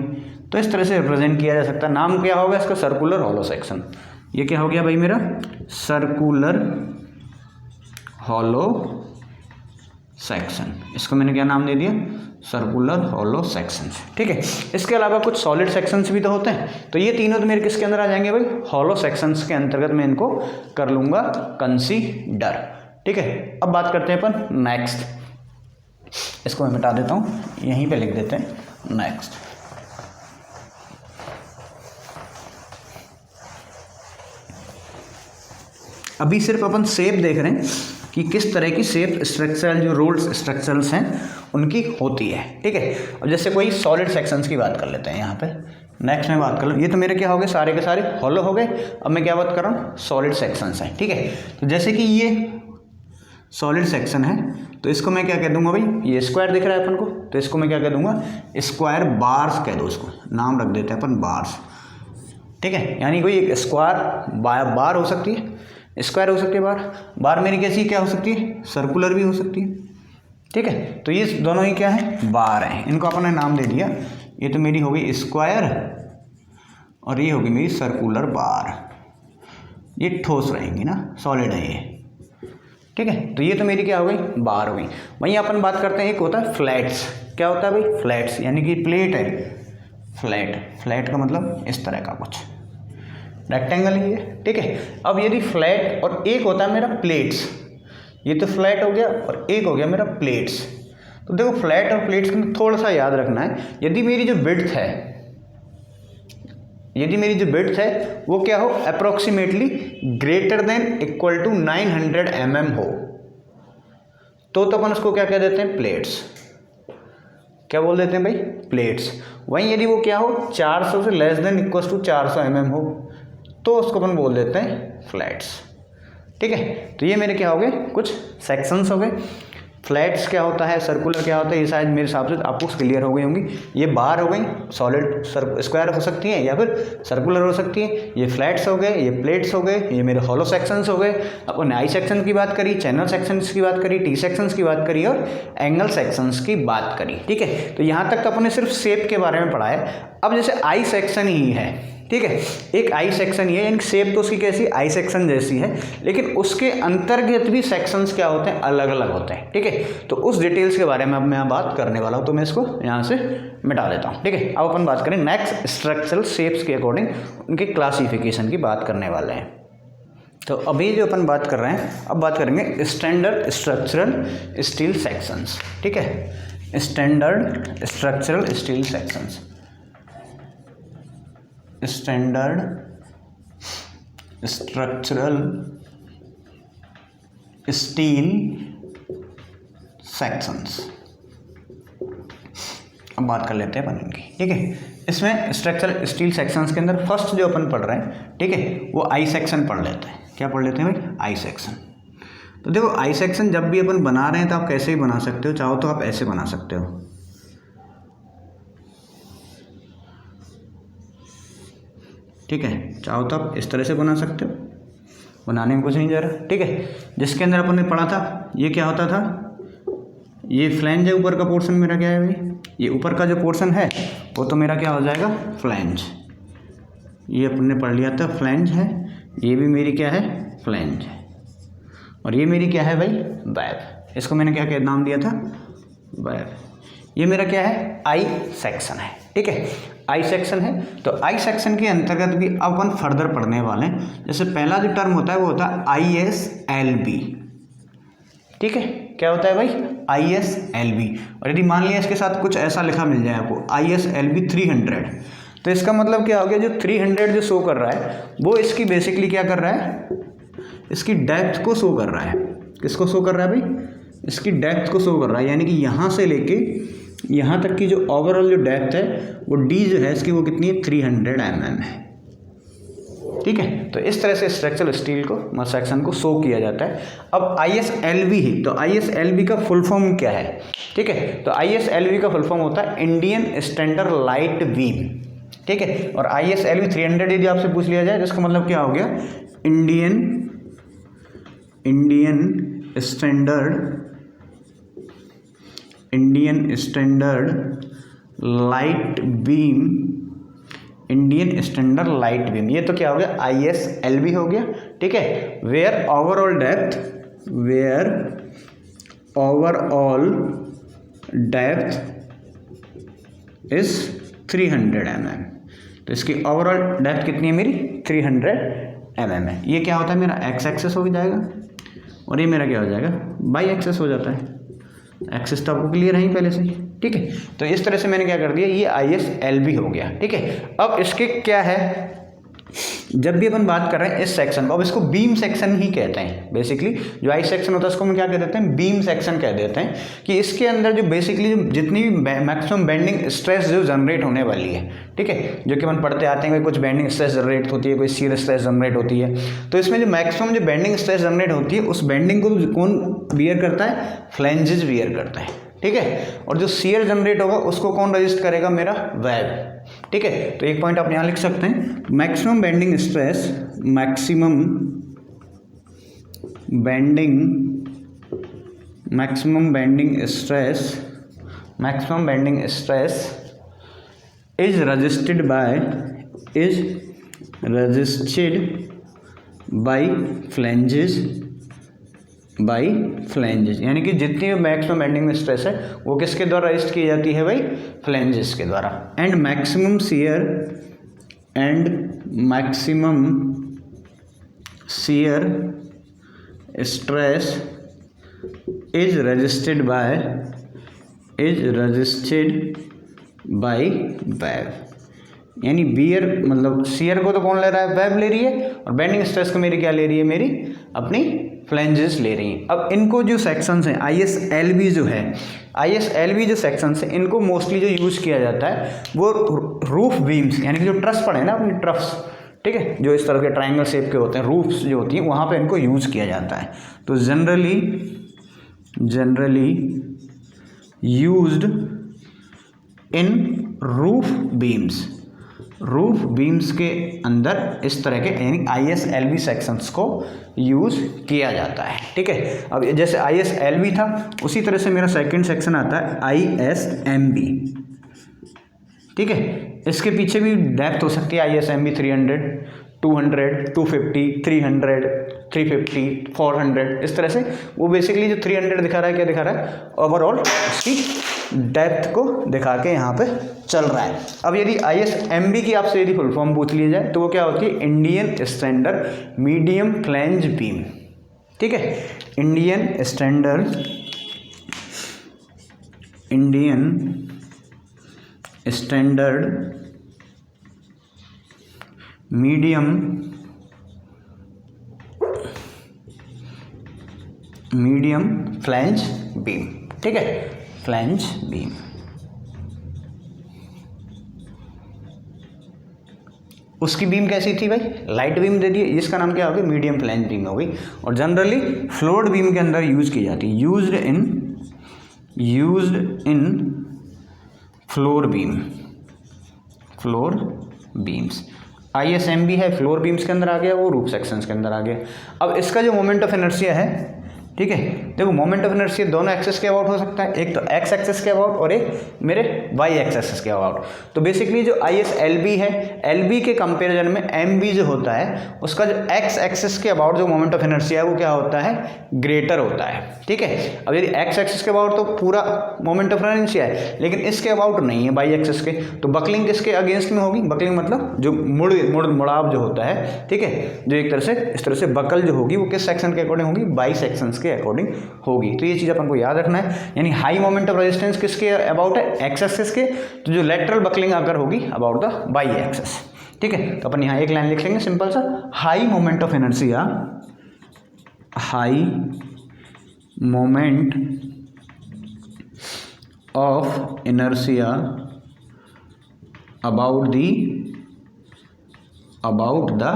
तो इस तरह से रिप्रेजेंट किया जा सकता है। नाम क्या होगा इसका, सर्कुलर हॉलो सेक्शन। ये क्या हो गया भाई मेरा, सर्कुलर हॉलो सेक्शन। इसको मैंने क्या नाम दे दिया, सर्कुलर हॉलो सेक्शंस, ठीक है। इसके अलावा कुछ सॉलिड सेक्शंस भी तो होते हैं। तो ये तीनों तो मेरे किसके अंदर आ जाएंगे भाई, हॉलो सेक्शंस के अंतर्गत मैं इनको कर लूँगा कंसीडर, ठीक है। अब बात करते हैं अपन नेक्स्ट। इसको मैं मिटा देता हूँ, यहीं पे लिख देते हैं नेक्स्ट। अभी सिर्फ अपन शेप देख रहे हैं कि किस तरह की शेप स्ट्रक्चरल जो रोल्स स्ट्रक्चरल्स हैं उनकी होती है, ठीक है। अब जैसे कोई सॉलिड सेक्शंस की बात कर लेते हैं यहाँ पे, नेक्स्ट में बात कर लो। ये तो मेरे क्या हो गए, सारे के सारे हॉलो हो गए। अब मैं क्या बात कर रहा हूँ, सॉलिड सेक्शंस हैं, ठीक है। तो जैसे कि ये सॉलिड सेक्शन है तो इसको मैं क्या कह दूंगा भाई, ये स्क्वायर दिख रहा है अपन को, तो इसको मैं क्या कह दूंगा, स्क्वायर बार्स कह दो, इसको नाम रख देते हैं अपन बार्स, ठीक है। यानी कोई एक स्क्वायर बार हो सकती है, स्क्वायर हो सकती है, बार मेरी कैसी क्या हो सकती है, सर्कुलर भी हो सकती है, ठीक है। तो ये दोनों ही क्या है, बार हैं, इनको अपन ने नाम दे दिया। ये तो मेरी हो गई स्क्वायर और ये होगी मेरी सर्कुलर बार, ये ठोस रहेंगी ना, सॉलिड है ये, ठीक है। तो ये तो मेरी क्या हो गई, बार हो गई। वहीं अपन बात करते हैं एक होता है फ्लैट्स। क्या होता है भाई, फ्लैट्स, यानी कि प्लेट है, फ्लैट का मतलब इस तरह का कुछ रेक्टेंगल ही है, ठीक है। अब यदि फ्लैट और एक होता है मेरा प्लेट्स, ये तो फ्लैट हो गया और एक हो गया मेरा प्लेट्स। तो देखो फ्लैट और प्लेट्स में थोड़ा सा याद रखना है, यदि मेरी जो विड्थ है वो क्या हो, approximately greater than equal to 900 mm हो, तो अपन उसको क्या कह देते हैं, प्लेट्स। क्या बोल देते हैं भाई, प्लेट्स। वहीं यदि वो क्या हो, 400 से less than equal to 400 mm हो, तो उसको अपन बोल देते हैं फ्लैट्स, ठीक है। तो ये मेरे क्या हो गए, कुछ सेक्शंस हो गए। फ्लैट्स क्या होता है, सर्कुलर क्या होता है, ये शायद मेरे हिसाब से आपको क्लियर हो गई होंगी। ये बार हो गई, सॉलिड स्क्वायर हो सकती है या फिर सर्कुलर हो सकती है। ये फ्लैट्स हो गए, ये प्लेट्स हो गए, ये मेरे हॉलो सेक्शंस हो गए। अपन आई सेक्शन की बात करी, चैनल सेक्शंस की बात करी, टी सेक्शंस की बात करी और एंगल सेक्शंस की बात करी, ठीक है। तो यहाँ तक तो अपन ने सिर्फ शेप के बारे में पढ़ा है। अब जैसे आई सेक्शन ही है, ठीक है, एक आई सेक्शन ही है, यानी शेप तो उसकी कैसी, आई सेक्शन जैसी है, लेकिन उसके अंतर्गत भी सेक्शंस क्या होते हैं, अलग अलग होते हैं, ठीक है। तो उस डिटेल्स के बारे में अब मैं बात करने वाला हूँ, तो मैं इसको यहाँ से मिटा देता हूँ, ठीक है। अब अपन बात करें नेक्स्ट स्ट्रक्चरल शेप्स के अकॉर्डिंग उनके क्लासिफिकेशन की बात करने वाले हैं। तो अभी जो अपन बात कर रहे हैं, अब बात करेंगे स्टैंडर्ड स्ट्रक्चरल स्टील सेक्शंस, ठीक है। Standard structural steel sections, standard structural steel sections. अब बात कर लेते हैं अपन इनकी, ठीक है। इसमें स्ट्रक्चरल स्टील सेक्शंस के अंदर फर्स्ट जो अपन पढ़ रहे हैं, ठीक है, वो आई सेक्शन पढ़ लेते हैं। क्या पढ़ लेते हैं भाई, आई सेक्शन। तो देखो आई सेक्शन जब भी अपन बना रहे हैं तो आप कैसे भी बना सकते हो, चाहो तो आप ऐसे बना सकते हो, ठीक है, चाहो तो आप इस तरह से बना सकते हो, बनाने में कुछ नहीं जा रहा, ठीक है। जिसके अंदर अपन ने पढ़ा था, ये क्या होता था, ये फ्लैंज है, ऊपर का पोर्शन मेरा क्या है भाई, ये ऊपर का जो पोर्शन है वो तो मेरा क्या हो जाएगा, फ्लैंज। ये अपन ने पढ़ लिया था, फ्लैंज है, ये भी मेरी क्या है, फ्लैंज है, और ये मेरी क्या है भाई, वेब। इसको मैंने क्या नाम दिया था, वेब। ये मेरा क्या है, आई सेक्शन है, ठीक है, आई सेक्शन है। तो आई सेक्शन के अंतर्गत भी अब अपन फर्दर पढ़ने वाले हैं। जैसे पहला जो टर्म होता है वो होता है ISLB, ठीक है। क्या होता है भाई, ISLB। और यदि मान लिया इसके साथ कुछ ऐसा लिखा मिल जाए आपको, ISLB 300, तो इसका मतलब क्या हो गया, जो 300 जो शो कर रहा है वो इसकी बेसिकली क्या कर रहा है, इसकी डेप्थ को शो कर रहा है। किसको शो कर रहा है भाई, इसकी डेप्थ को शो कर रहा है, यानी कि यहाँ से लेके यहाँ तक की जो ओवरऑल जो डेप्थ है वो D जो है इसकी वो कितनी है, 300 mm है, ठीक है। तो इस तरह से स्ट्रक्चरल स्टील को सेक्शन को शो किया जाता है। अब ISLB ही, तो ISLB का फुल फॉर्म क्या है, ठीक है। तो ISLB का फुल फॉर्म होता है इंडियन स्टैंडर्ड लाइट बीम, ठीक है। और ISLB 300 यदि आपसे पूछ लिया जाए तो इसका मतलब क्या हो गया, इंडियन स्टैंडर्ड लाइट बीम, ये तो क्या हो गया, ISLB हो गया, ठीक है। Where overall depth is 300 mm। तो इसकी ओवरऑल डेप्थ कितनी है मेरी, 300 mm है। ये क्या होता है, मेरा एक्स एक्सेस हो जाएगा और ये मेरा क्या हो जाएगा, वाई एक्सेस हो जाता है। एक्सेस तो आपको क्लियर है ही पहले से, ठीक है। तो इस तरह से मैंने क्या कर दिया, ये ISLB हो गया, ठीक है। अब इसके क्या है, जब भी अपन बात कर रहे हैं इस सेक्शन को, अब इसको बीम सेक्शन ही कहते हैं बेसिकली। जो आई सेक्शन होता है उसको हम क्या कह देते हैं, बीम सेक्शन कह देते हैं। कि इसके अंदर जो बेसिकली जो जितनी भी मैक्सिमम बेंडिंग स्ट्रेस जो जनरेट होने वाली है, ठीक है, जो कि अपन पढ़ते आते हैं कि कुछ बेंडिंग स्ट्रेस जनरेट होती है, कोई शियर स्ट्रेस जनरेट होती है। तो इसमें जो मैक्सिमम जो बेंडिंग स्ट्रेस जनरेट होती है उस बेंडिंग को कौन बियर करता है, फ्लैंजेस बियर करता है, ठीक है। और जो शियर जनरेट होगा उसको कौन रजिस्ट करेगा, मेरा वेब, ठीक है। तो एक पॉइंट आप यहाँ लिख सकते हैं, maximum bending stress, maximum bending stress is रजिस्टेड flanges, यानी कि जितनी भी मैक्सिमम बेंडिंग स्ट्रेस है वो किसके द्वारा रजिस्ट की जाती है भाई, फ्लैंजेस के द्वारा। And maximum shear stress is resisted by web, यानी बियर मतलब शियर को तो कौन ले रहा है, वेब ले रही है, और बेंडिंग स्ट्रेस को मेरी क्या ले रही है, मेरी अपनी फ्लैंजेस ले रही हैं। अब इनको जो सेक्शंस हैं ISLB जो है, ISLB जो सेक्शंस हैं इनको मोस्टली जो यूज़ किया जाता है वो रूफ बीम्स, यानी कि जो ट्रस पड़े ना अपनी ट्रफ्स, ठीक है, जो इस तरह के ट्रायंगल शेप के होते हैं, रूफ्स जो होती हैं वहाँ पे इनको यूज़ किया जाता है। तो generally used in roof beams के अंदर इस तरह के यानी ISLB सेक्शंस को यूज़ किया जाता है, ठीक है। अब जैसे ISLB था उसी तरह से मेरा सेकंड सेक्शन आता है ISMB, ठीक है। इसके पीछे भी डेप्थ हो सकती है, ISMB 300, 200, 250, 300, 350, 400, इस तरह से। वो बेसिकली जो 300 दिखा रहा है, क्या दिखा रहा है, ओवरऑल उसकी डेप्थ को दिखा के यहाँ पे चल रहा है। अब यदि ISMB की आपसे यदि फुल फॉर्म पूछ ली जाए तो वो क्या होती है, Indian standard medium flange beam, ठीक है। Indian standard medium flange beam, ठीक है, फ्लैंज बीम। उसकी बीम कैसी थी भाई, लाइट बीम दे दी, जिसका नाम क्या हो गया, मीडियम फ्लैंज बीम हो गई। और जनरली फ्लोर्ड बीम के अंदर यूज की जाती है, used in floor beams. ISMB है फ्लोर बीम्स के अंदर आ गया, वो रूफ सेक्शंस के अंदर आ गया। अब इसका जो मोमेंट ऑफ इनर्शिया है, ठीक है, देखो मोमेंट ऑफ इनर्शिया दोनों एक्सेस के अबाउट हो सकता है, एक तो एक्स एक्सेस के अबाउट और एक मेरे वाई एक्सेस के अबाउट। तो बेसिकली जो ISLB है, LB के कंपेरिजन में MB जो होता है उसका जो एक्स एक्सेस के अबाउट जो मोमेंट ऑफ इनर्शिया है वो क्या होता है, ग्रेटर होता है, ठीक है। अब यदि एक्स एक्सेस के अबाउट तो पूरा मोमेंट ऑफ इनर्शिया है, लेकिन इसके अबाउट नहीं है वाई एक्सेस के, तो बकलिंग किसके अगेंस्ट में होगी, बकलिंग मतलब जो मुड़ाव जो होता है, ठीक है, जो एक तरह से इस तरह से बकल जो होगी वो किस सेक्शन के अकॉर्डिंग होगी, बाई सेक्शंस के अकॉर्डिंग होगी। तो ये चीज़ अपन को याद रखना है, यानी हाई मोमेंट ऑफ रेजिस्टेंस किसके अबाउट है, एक्स एक्सिस के, तो जो लेटरल बकलिंग अगर होगी अबाउट द बाई एक्सिस, ठीक है। तो अपन यहाँ एक लाइन लिख लेंगे सिंपल सा, high moment of inertia about the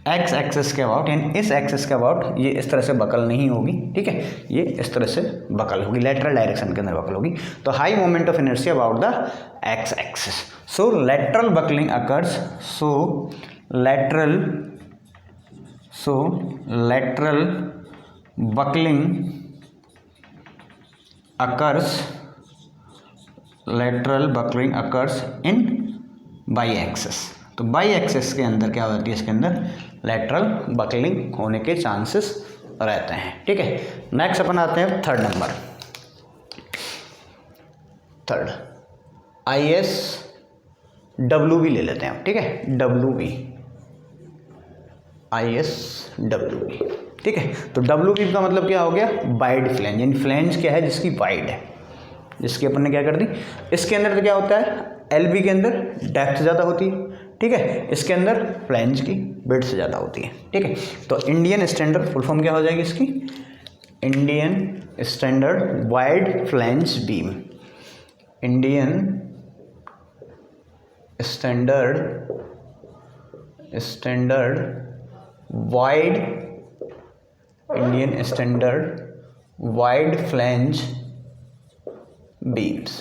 x axis के अबाउट, यानी इस एक्सेस के अबाउट ये इस तरह से बकल नहीं होगी, ठीक है, ये इस तरह से बकल होगी, लेटरल डायरेक्शन के अंदर बकल होगी। तो high moment of inertia about the x axis, so lateral buckling occurs, lateral buckling occurs in y axis. तो बाई एक्सेस के अंदर क्या होती है, इसके अंदर लेटरल बकलिंग होने के चांसेस रहते हैं, ठीक है। नेक्स्ट अपन आते हैं थर्ड नंबर, ISWB ले लेते हैं, ठीक है, ISWB, ठीक है। तो WB का मतलब क्या हो गया, वाइड फ्लैंज, यानी फ्लैंज क्या है जिसकी वाइड है, जिसकी अपन ने क्या कर दी। इसके अंदर तो क्या होता है, LB के अंदर डेप्थ ज़्यादा होती है, ठीक है, इसके अंदर फ्लैंज की विड्थ ज़्यादा होती है, ठीक है। तो इंडियन स्टैंडर्ड फुल फॉर्म क्या हो जाएगी इसकी, Indian standard wide flange beam, Indian standard wide, Indian standard wide flange beams,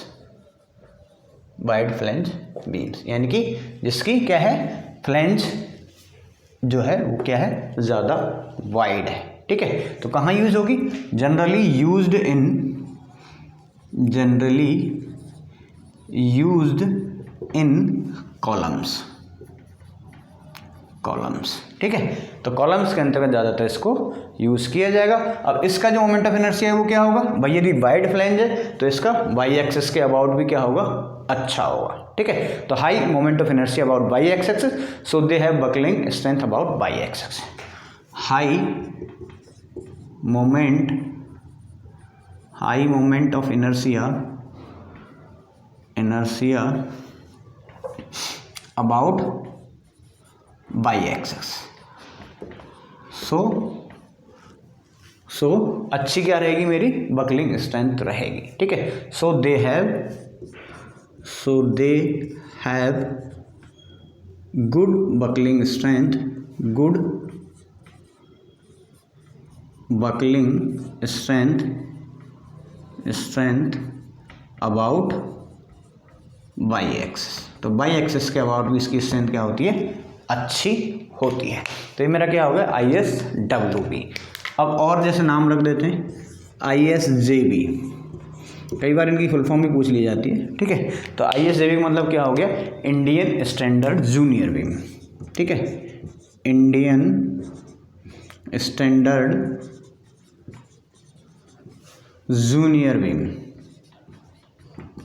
wide flange beams, यानी कि जिसकी क्या है, फ्लैंज जो है वो क्या है, ज़्यादा वाइड है, ठीक है। तो कहाँ यूज होगी, जनरली यूज्ड इन कॉलम्स, ठीक है। तो कॉलम्स के अंतर्गत ज़्यादातर इसको यूज़ किया जाएगा। अब इसका जो मोमेंट ऑफ इनर्शिया है वो क्या होगा भाई, यदि वाइड फ्लैंज है तो इसका वाई एक्सिस के अबाउट भी क्या होगा, अच्छा होगा, ठीक है। तो high moment of inertia about Y axis, so they have buckling strength about Y axis. High moment of inertia about Y axis, so अच्छी क्या रहेगी, मेरी बकलिंग स्ट्रेंथ रहेगी, ठीक है। So they have good buckling strength about Y axis. तो Y axis के अबाउट भी इसकी स्ट्रेंथ क्या होती है, अच्छी होती है। तो ये मेरा क्या हो गया, ISWB। अब और जैसे नाम रख देते हैं, ISJB, कई बार इनकी फुल फॉर्म भी पूछ ली जाती है, ठीक है। तो ISJB का मतलब क्या हो गया, इंडियन स्टैंडर्ड जूनियर बीम, ठीक है, इंडियन स्टैंडर्ड जूनियर बीम,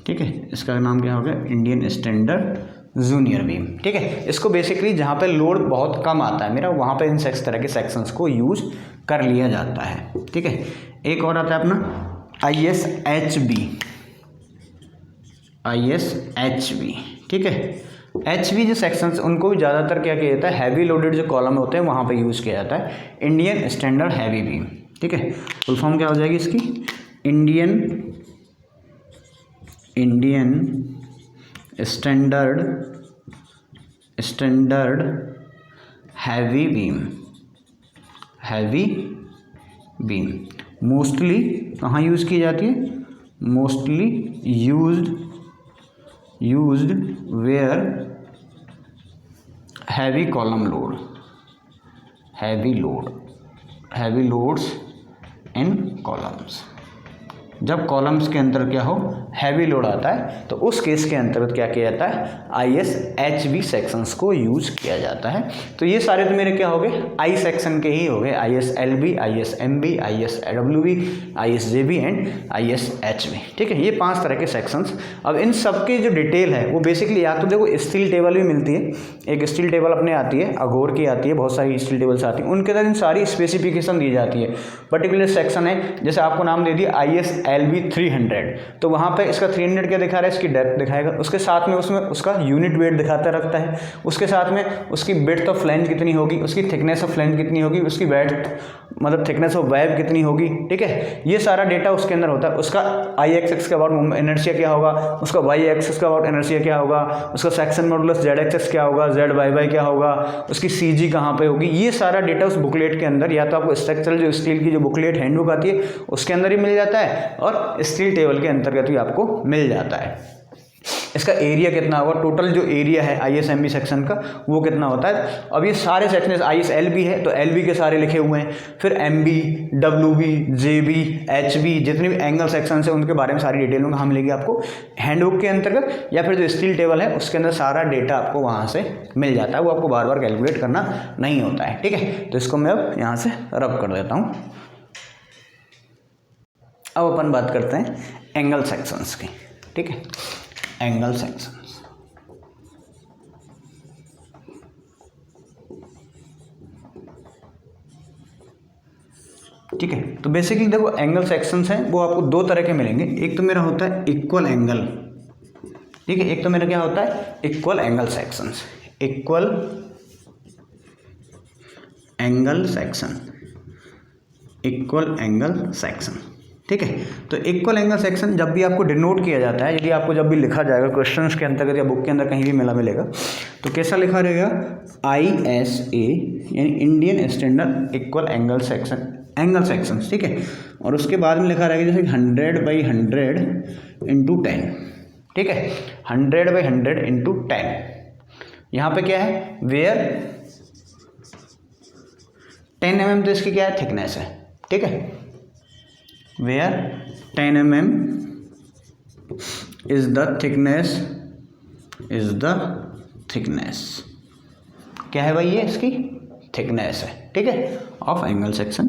ठीक है। इसका नाम क्या हो गया, इंडियन स्टैंडर्ड जूनियर बीम, ठीक है। इसको बेसिकली जहाँ पे लोड बहुत कम आता है मेरा, वहाँ पे इन तरह के सेक्शंस को यूज कर लिया जाता है, ठीक है। एक और आता है अपना ISHB, ठीक है। HB जो सेक्शंस उनको भी ज़्यादातर क्या किया जाता है, हैवी लोडेड जो कॉलम होते हैं वहाँ पे यूज़ किया जाता है, इंडियन स्टैंडर्ड हैवी बीम, ठीक है। फुल फॉर्म क्या हो जाएगी इसकी, Indian standard heavy beam. Mostly कहाँ यूज़ की जाती है, mostly used where heavy loads in columns. जब कॉलम्स के अंदर क्या हो, हैवी लोड आता है, तो उस केस के अंतर्गत क्या किया जाता है, ISHB सेक्शंस को यूज किया जाता है। तो ये सारे तो मेरे क्या हो गए, आई सेक्शन के ही हो गए, ISLB, ISMB, ISWB, ISJB and ISHB, ठीक है। ये 5 तरह के सेक्शंस। अब इन सब की जो डिटेल है वो बेसिकली या तो देखो स्टील टेबल भी मिलती है, एक स्टील टेबल अपने आती है, अघोर की आती है, बहुत सारी स्टील टेबल्स आती हैं, उनके अंदर इन सारी स्पेसिफिकेशन दी जाती है। पर्टिकुलर सेक्शन है, जैसे आपको नाम दे दिया ISLB 300, तो वहाँ पे इसका 300 क्या दिखा रहा है, इसकी डेप्थ दिखाएगा, उसके साथ में उसमें उसका यूनिट वेट दिखाता रखता है, उसके साथ में उसकी विड्थ ऑफ फ्लैंज कितनी होगी, उसकी थिकनेस ऑफ फ्लैंज कितनी होगी, उसकी वेट मतलब थिकनेस ऑफ वेब कितनी होगी, ठीक है। ये सारा डेटा उसके अंदर होता है। उसका आई एक्सिस का अबाउट इनर्शिया क्या होगा, उसका वाई एक्सिस का अबाउट इनर्शिया क्या होगा, उसका सेक्शन मॉडुलस जेड एक्सिस क्या होगा, जेड वाई वाई क्या होगा, उसकी CG कहाँ पे होगी, ये सारा डेटा उस बुकलेट के अंदर, या तो आपको स्ट्रक्चरल जो स्टील की जो बुकलेट हैंडबुक आती है उसके अंदर ही मिल जाता है, और स्टील टेबल के अंतर्गत भी आपको मिल जाता है। इसका एरिया कितना होगा, टोटल जो एरिया है ISMB सेक्शन का वो कितना होता है। अब ये सारे सेक्शन ISLB है तो LB के सारे लिखे हुए हैं, फिर MB, WB, JB, HB, जितने भी एंगल सेक्शन है उनके बारे में सारी डिटेल कहाँ मिलेगी आपको, हैंडबुक के अंतर्गत, या फिर जो स्टील टेबल है उसके अंदर सारा डेटा आपको वहाँ से मिल जाता है, वो आपको बार बार कैलकुलेट करना नहीं होता है, ठीक है। तो इसको मैं अब यहाँ से रब कर देता हूँ। अब अपन बात करते हैं एंगल सेक्शंस की, ठीक है, एंगल सेक्शंस। ठीक है। तो बेसिकली देखो एंगल सेक्शंस हैं वो आपको दो तरह के मिलेंगे, एक तो मेरा होता है इक्वल एंगल, ठीक है, एक तो मेरा क्या होता है equal angle sections, equal angle section, equal angle section, ठीक है। तो इक्वल एंगल सेक्शन जब भी आपको डिनोट किया जाता है, यदि आपको जब भी लिखा जाएगा क्वेश्चंस के अंतर्गत या बुक के अंदर कहीं भी मिलेगा तो कैसा लिखा रहेगा, ISA यानी Indian standard equal angle section, angle sections, ठीक है। और उसके बाद में लिखा रहेगा जैसे 100/100 × 10, ठीक है, 100/100 × 10। यहाँ पे क्या है, वेयर 10 mm तो इसकी क्या है थिकनेस है, ठीक है, where 10 mm is the thickness, is the thickness, क्या है भाई ये इसकी थिकनेस है, ठीक है, of angle section,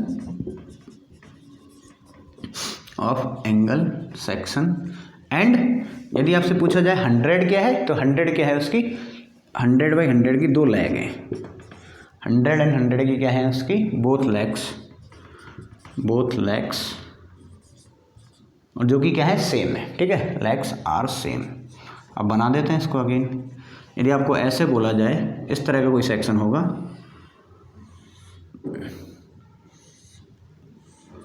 of angle section. And यदि आपसे पूछा जाए 100 क्या है, तो 100 क्या है उसकी 100/100 की दो लेग हैं, 100 एंड 100 की क्या है उसकी बोथ लेग्स, बोथ लेग्स, और जो कि क्या है सेम है, ठीक है, लेग्स आर सेम। अब बना देते हैं इसको अगेन। यदि आपको ऐसे बोला जाए, इस तरह का कोई सेक्शन होगा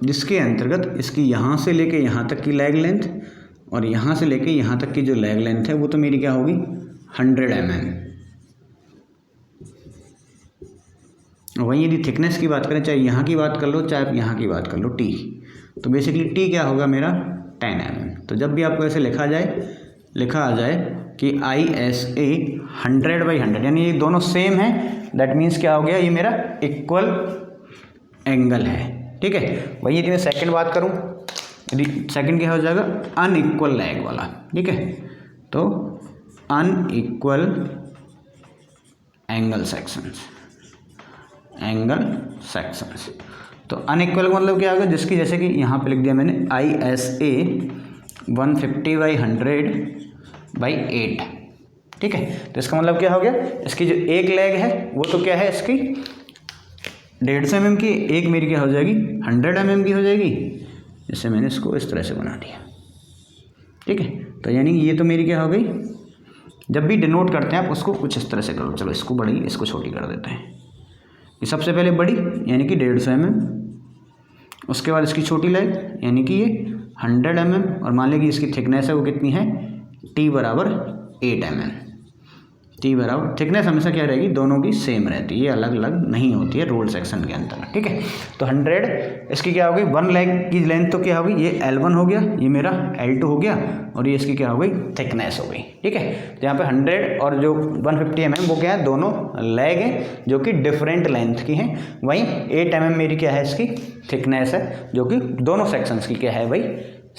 जिसके अंतर्गत इसकी यहाँ से लेके यहाँ तक की लेग लेंथ और यहाँ से लेके यहाँ तक की जो लेग लेंथ है वो तो मेरी क्या होगी 100 mm। वहीं यदि थिकनेस की बात करें, चाहे यहाँ की बात कर लो चाहे यहाँ की बात कर लो, टी, तो बेसिकली टी क्या होगा मेरा 10 mm। तो जब भी आपको ऐसे लिखा आ जाए कि ISA 100/100 यानी ये दोनों सेम है, दैट मीन्स क्या हो गया, ये मेरा इक्वल एंगल है, ठीक है। वही यदि मैं सेकंड बात करूँ, यदि सेकंड क्या हो जाएगा अनइक्वल लेग वाला, ठीक है, तो unequal angle sections, angle sections. तो अनइक्वल का मतलब क्या होगा, जिसकी जैसे कि यहाँ पे लिख दिया मैंने ISA 150/100/8, ठीक है। तो इसका मतलब क्या हो गया, इसकी जो एक लेग है वो तो क्या है इसकी 150 mm की, एक मेरी क्या हो जाएगी 100 mm की हो जाएगी, जैसे मैंने इसको इस तरह से बना दिया, ठीक है। तो यानी ये तो मेरी क्या हो गई, जब भी डिनोट करते हैं आप उसको कुछ इस तरह से करो, चलो इसको बड़ी इसको छोटी कर देते हैं। ये सबसे पहले बड़ी यानी कि 150 mm, उसके बाद इसकी छोटी लेग यानी कि ये 100 mm, और मान लें कि इसकी थिकनेस है वो कितनी है T बराबर 8 mm। T बराबर थिकनेस हमेशा क्या रहेगी, दोनों की सेम रहती है, ये अलग अलग नहीं होती है रोल सेक्शन के अंदर, ठीक है। तो 100 इसकी क्या हो गई, वन लेग की लेंथ तो क्या हो गई, ये L1 हो गया, ये मेरा L2 हो गया, और ये इसकी क्या हो गई थिकनेस हो गई, ठीक है। तो यहाँ पे 100 और जो 150 mm वो क्या है, दोनों लेग हैं जो कि डिफरेंट लेंथ की हैं। वहीं 8 mm मेरी क्या है इसकी थिकनेस है, जो कि दोनों सेक्शंस की क्या है भाई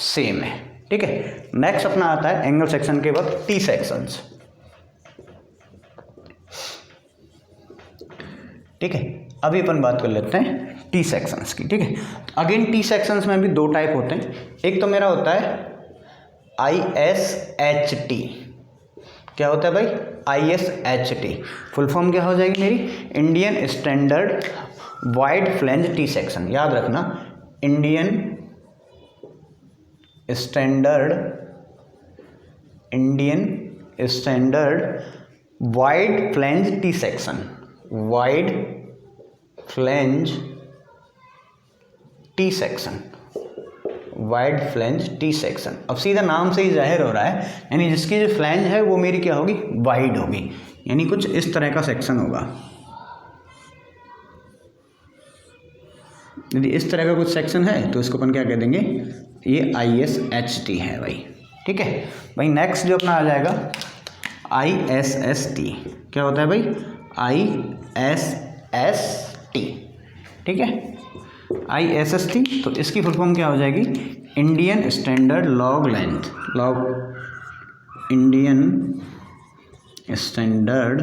सेम है, ठीक है। नेक्स्ट अपना आता है एंगल सेक्शन के बाद टी सेक्शंस, ठीक है। अभी अपन बात कर लेते हैं टी सेक्शंस की, ठीक है। अगेन टी सेक्शंस में भी दो टाइप होते हैं, एक तो मेरा होता है ISHT, क्या होता है भाई ISHT, फुल फॉर्म क्या हो जाएगी मेरी Indian standard wide flange T section. याद रखना Indian standard wide flange T section, wide flange T section, wide flange T section. अब सीधा नाम से ही जाहिर हो रहा है, यानी जिसकी जो फ्लेंज है वो मेरी क्या होगी वाइड होगी, यानी कुछ इस तरह का सेक्शन होगा। यदि इस तरह का कुछ सेक्शन है तो इसको अपन क्या कह देंगे, ये ISHT है भाई, ठीक है भाई। नेक्स्ट जो अपना आ जाएगा ISST, क्या होता है भाई ISST, ठीक है ISST। तो इसकी फुल फॉर्म क्या हो जाएगी Indian standard log length, Indian standard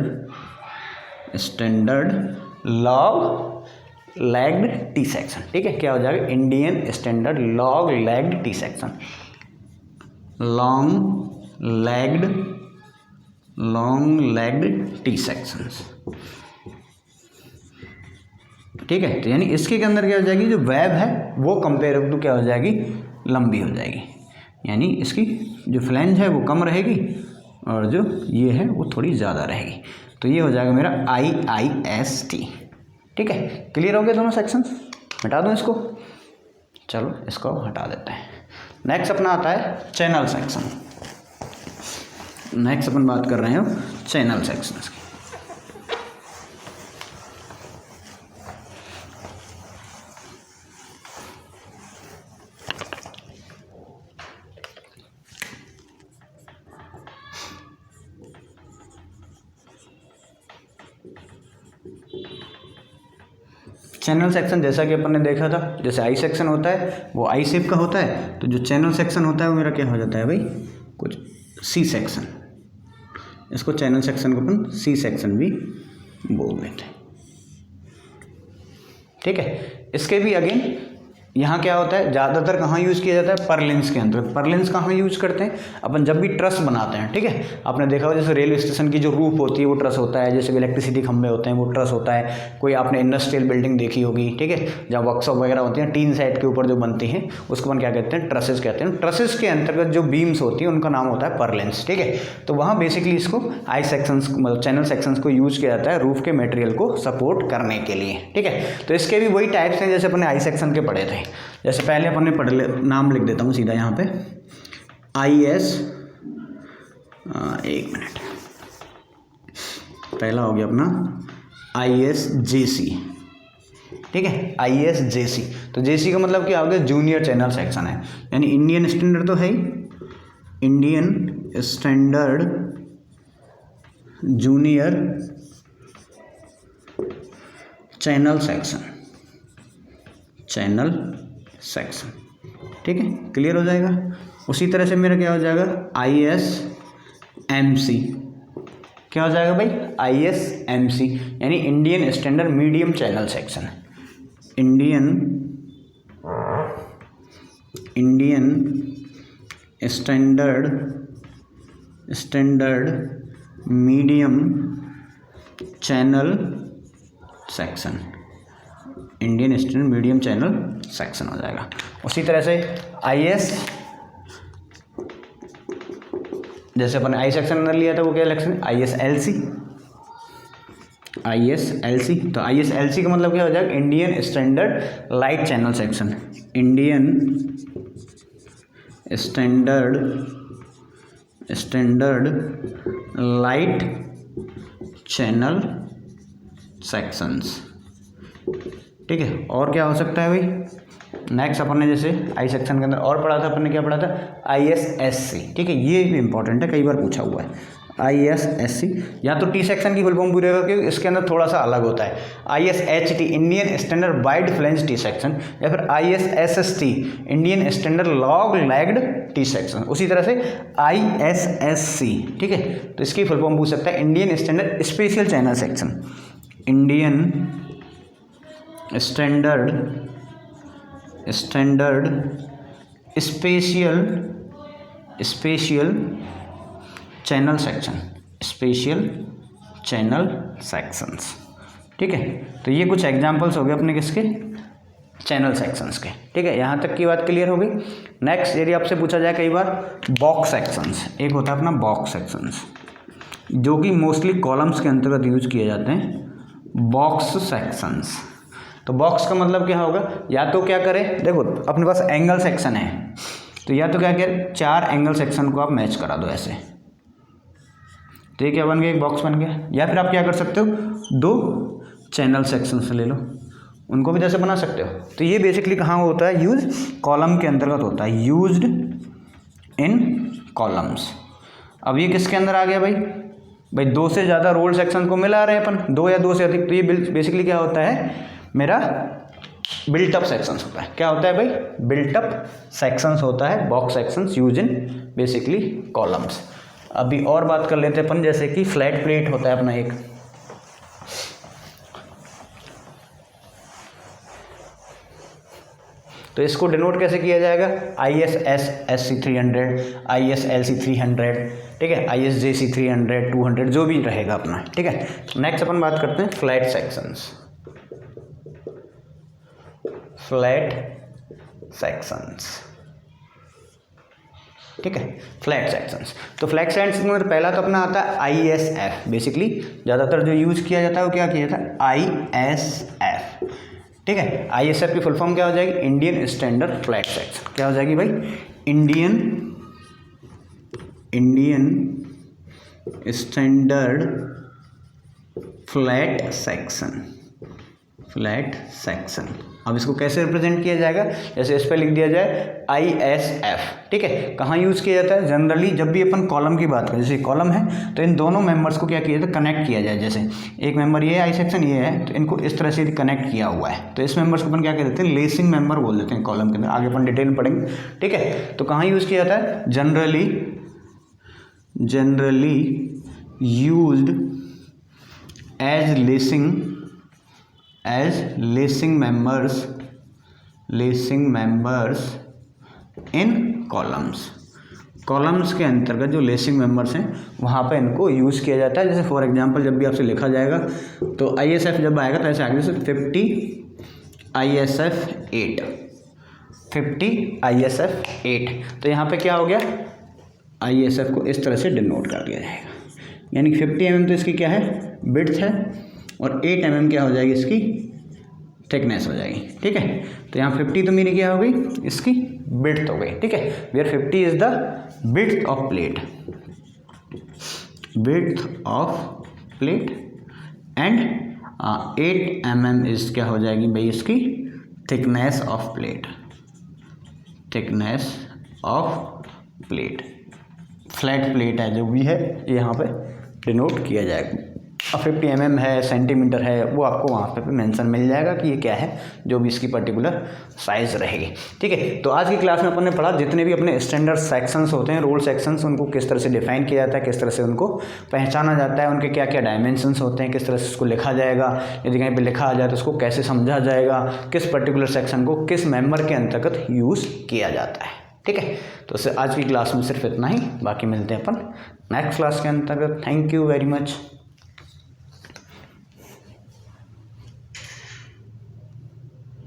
log legged T section, ठीक है। क्या हो जाएगा Indian standard log legged T section, long legged T sections, ठीक है। तो यानी इसके अंदर क्या हो जाएगी, जो वेब है वो कंपेयर टू क्या हो जाएगी, लंबी हो जाएगी, यानी इसकी जो फ्लैंज है वो कम रहेगी और जो ये है वो थोड़ी ज़्यादा रहेगी। तो ये हो जाएगा मेरा IIST। ठीक है, क्लियर हो गए दोनों सेक्शन? मिटा दूँ इसको, चलो इसको हटा देते हैं। नेक्स्ट अपना आता है चैनल सेक्शन। नेक्स्ट अपन बात कर रहे हैं चैनल सेक्शन की। चैनल सेक्शन जैसा कि अपन ने देखा था, जैसे आई सेक्शन होता है वो आई शेप का होता है, तो जो चैनल सेक्शन होता है वो मेरा क्या हो जाता है भाई, कुछ सी सेक्शन। इसको चैनल सेक्शन को अपन सी सेक्शन भी बोल देते हैं। ठीक है, इसके भी अगेन यहाँ क्या होता है, ज़्यादातर कहाँ यूज़ किया जाता है, परलिंस के अंदर। परलिंस कहाँ यूज़ करते हैं अपन, जब भी ट्रस बनाते हैं। ठीक है, आपने देखा हो जैसे रेलवे स्टेशन की जो रूफ होती है वो ट्रस होता है, जैसे इलेक्ट्रिसिटी खंभे होते हैं वो ट्रस होता है। कोई आपने इंडस्ट्रियल बिल्डिंग देखी होगी, ठीक है, जहाँ वर्कशॉप वगैरह होती हैं, टीन सेट के ऊपर जो बनती हैं उसको अपन क्या कहते हैं, ट्रसेस कहते हैं। ट्रसेस के अंतर्गत जो बीम्स होती हैं उनका नाम होता है परलिंस। ठीक है, तो वहाँ बेसिकली इसको आई सेक्शंस मतलब चैनल सेक्शंस को यूज़ किया जाता है रूफ के मटेरियल को सपोर्ट करने के लिए। ठीक है, तो इसके भी वही टाइप्स हैं जैसे अपने आई सेक्शन के पढ़े थे। जैसे पहले अपन ने पढ़ ले, नाम लिख देता हूँ सीधा यहाँ पे, IS, एक मिनट, पहला हो गया अपना ISJC। ठीक है, ISJC, तो JC का मतलब क्या हो गया, जूनियर चैनल सेक्शन है, यानी इंडियन स्टैंडर्ड तो है ही, Indian standard junior channel section, channel section. ठीक है, क्लियर हो जाएगा। उसी तरह से मेरा क्या हो जाएगा, ISMC, क्या हो जाएगा भाई, ISMC, यानी Indian standard medium channel section. Indian standard medium channel section, Indian standard medium channel section हो जाएगा। उसी तरह से IS, जैसे अपन आई सेक्शन अंदर लिया था वो क्या सेक्शन, ISLC। तो ISLC का मतलब क्या हो जाएगा, Indian standard light channel section, Indian standard light channel sections. ठीक है, और क्या हो सकता है भाई, नेक्स्ट अपन ने जैसे आई सेक्शन के अंदर और पढ़ा था, अपन ने क्या पढ़ा था, ISSC। ठीक है, ये भी इंपॉर्टेंट है, कई बार पूछा हुआ है। ISSC या तो टी सेक्शन की फुल फॉर्म पूरी होगा, क्योंकि इसके अंदर थोड़ा सा अलग होता है। ISHT Indian standard wide flange T section, या फिर ISST Indian standard long legged T section. उसी तरह से ISSC, ठीक है, तो इसकी फुल फॉर्म पूछ सकता है Indian standard special channel section, Indian standard special channel section, special channel sections. ठीक है, तो ये कुछ एग्जांपल्स हो गए अपने किसके, चैनल सेक्शंस के। ठीक है, यहाँ तक की बात क्लियर हो गई। नेक्स्ट यदि आपसे पूछा जाए कई बार बॉक्स सेक्शंस, एक होता है अपना बॉक्स सेक्शंस जो कि मोस्टली कॉलम्स के अंतर्गत यूज किए जाते हैं, बॉक्स सेक्शंस। तो बॉक्स का मतलब क्या होगा, या तो क्या करें, देखो अपने पास एंगल सेक्शन है, तो या तो क्या करें, 4 एंगल सेक्शन को आप मैच करा दो ऐसे, तो ये क्या बन गया, एक बॉक्स बन गया। या फिर आप क्या कर सकते हो, 2 चैनल सेक्शन से ले लो, उनको भी जैसे बना सकते हो। तो ये बेसिकली कहाँ होता है, यूज कॉलम के अंतर्गत होता है, यूज्ड इन कॉलम्स। अब ये किसके अंदर आ गया भाई 2 से ज़्यादा रोल सेक्शन को मिला रहे हैं अपन, 2 या 2 से अधिक, तो ये बेसिकली क्या होता है, मेरा बिल्टअप सेक्शंस होता है। क्या होता है भाई, बिल्टअप सेक्शंस होता है, box sections use in basically columns. अभी और बात कर लेते हैं अपन, जैसे कि फ्लैट प्लेट होता है अपना एक, तो इसको डिनोट कैसे किया जाएगा, ISSC 300, ISLC 300, ठीक है, ISJC 300, 200 जो भी रहेगा अपना। ठीक है, नेक्स्ट अपन बात करते हैं फ्लैट सेक्शंस। फ्लैट सेक्शंस, ठीक है, फ्लैट सेक्शंस। तो फ्लैट सेक्शंस में पहला तो अपना आता है ISF। बेसिकली ज़्यादातर जो यूज़ किया जाता है वो क्या किया जाता है, ISF, ठीक है। ISF की फुल फॉर्म क्या हो जाएगी, इंडियन स्टैंडर्ड फ्लैट सेक्शन। क्या हो जाएगी भाई, Indian standard flat section, flat section. अब इसको कैसे रिप्रेजेंट किया जाएगा, जैसे इस पर लिख दिया जाए ISF, ठीक है। कहाँ यूज़ किया जाता है, जनरली जब भी अपन कॉलम की बात करें, जैसे कॉलम है तो इन दोनों मेंबर्स को क्या किया जाता है, कनेक्ट किया जाए। जैसे एक मेंबर ये है आई सेक्शन ये है, तो इनको इस तरह से कनेक्ट किया हुआ है, तो इस मेंबर्स को अपन क्या कह देते हैं, लेसिंग मेंबर बोल देते हैं कॉलम के अंदर। आगे अपन डिटेल में पढ़ेंगे, ठीक है। तो कहाँ यूज़ किया जाता है, generally used as lacing members in columns के अंतर्गत जो लेसिंग मेंबर्स हैं वहाँ पे इनको यूज़ किया जाता है। जैसे फॉर एग्जांपल जब भी आपसे लिखा जाएगा तो ISF जब आएगा तो ऐसे आगे जैसे 50 ISF 8, 50 ISF 8, तो यहाँ पे क्या हो गया, ISF को इस तरह से डिनोट कर दिया जाएगा। यानी 50 mm तो इसकी क्या है, विड्थ है, और 8 mm क्या हो जाएगी, इसकी थिकनेस हो जाएगी, ठीक है। तो यहाँ 50 तो मेरी क्या हो गई, इसकी विड्थ हो गई, ठीक है। Where 50 is the width of plate and 8 mm is क्या हो जाएगी भाई, इसकी thickness of plate. Flat plate है जो भी है ये यहाँ पे डिनोट किया जाएगा। अब 50 mm है, सेंटीमीटर है, वो आपको वहाँ पे मेंशन मिल जाएगा कि ये क्या है, जो भी इसकी पर्टिकुलर साइज़ रहेगी, ठीक है। तो आज की क्लास में अपन ने पढ़ा जितने भी अपने स्टैंडर्ड सेक्शंस होते हैं, रोल सेक्शंस, उनको किस तरह से डिफाइन किया जाता है, किस तरह से उनको पहचाना जाता है, उनके क्या क्या डायमेंशंस होते हैं, किस तरह से उसको लिखा जाएगा, यदि कहीं पर लिखा आ जाए तो उसको कैसे समझा जाएगा, किस पर्टिकुलर सेक्शन को किस मेंबर के अंतर्गत यूज़ किया जाता है, ठीक है। तो आज की क्लास में सिर्फ इतना ही, बाकी मिलते हैं अपन नेक्स्ट क्लास के अंतर्गत। Thank you very much.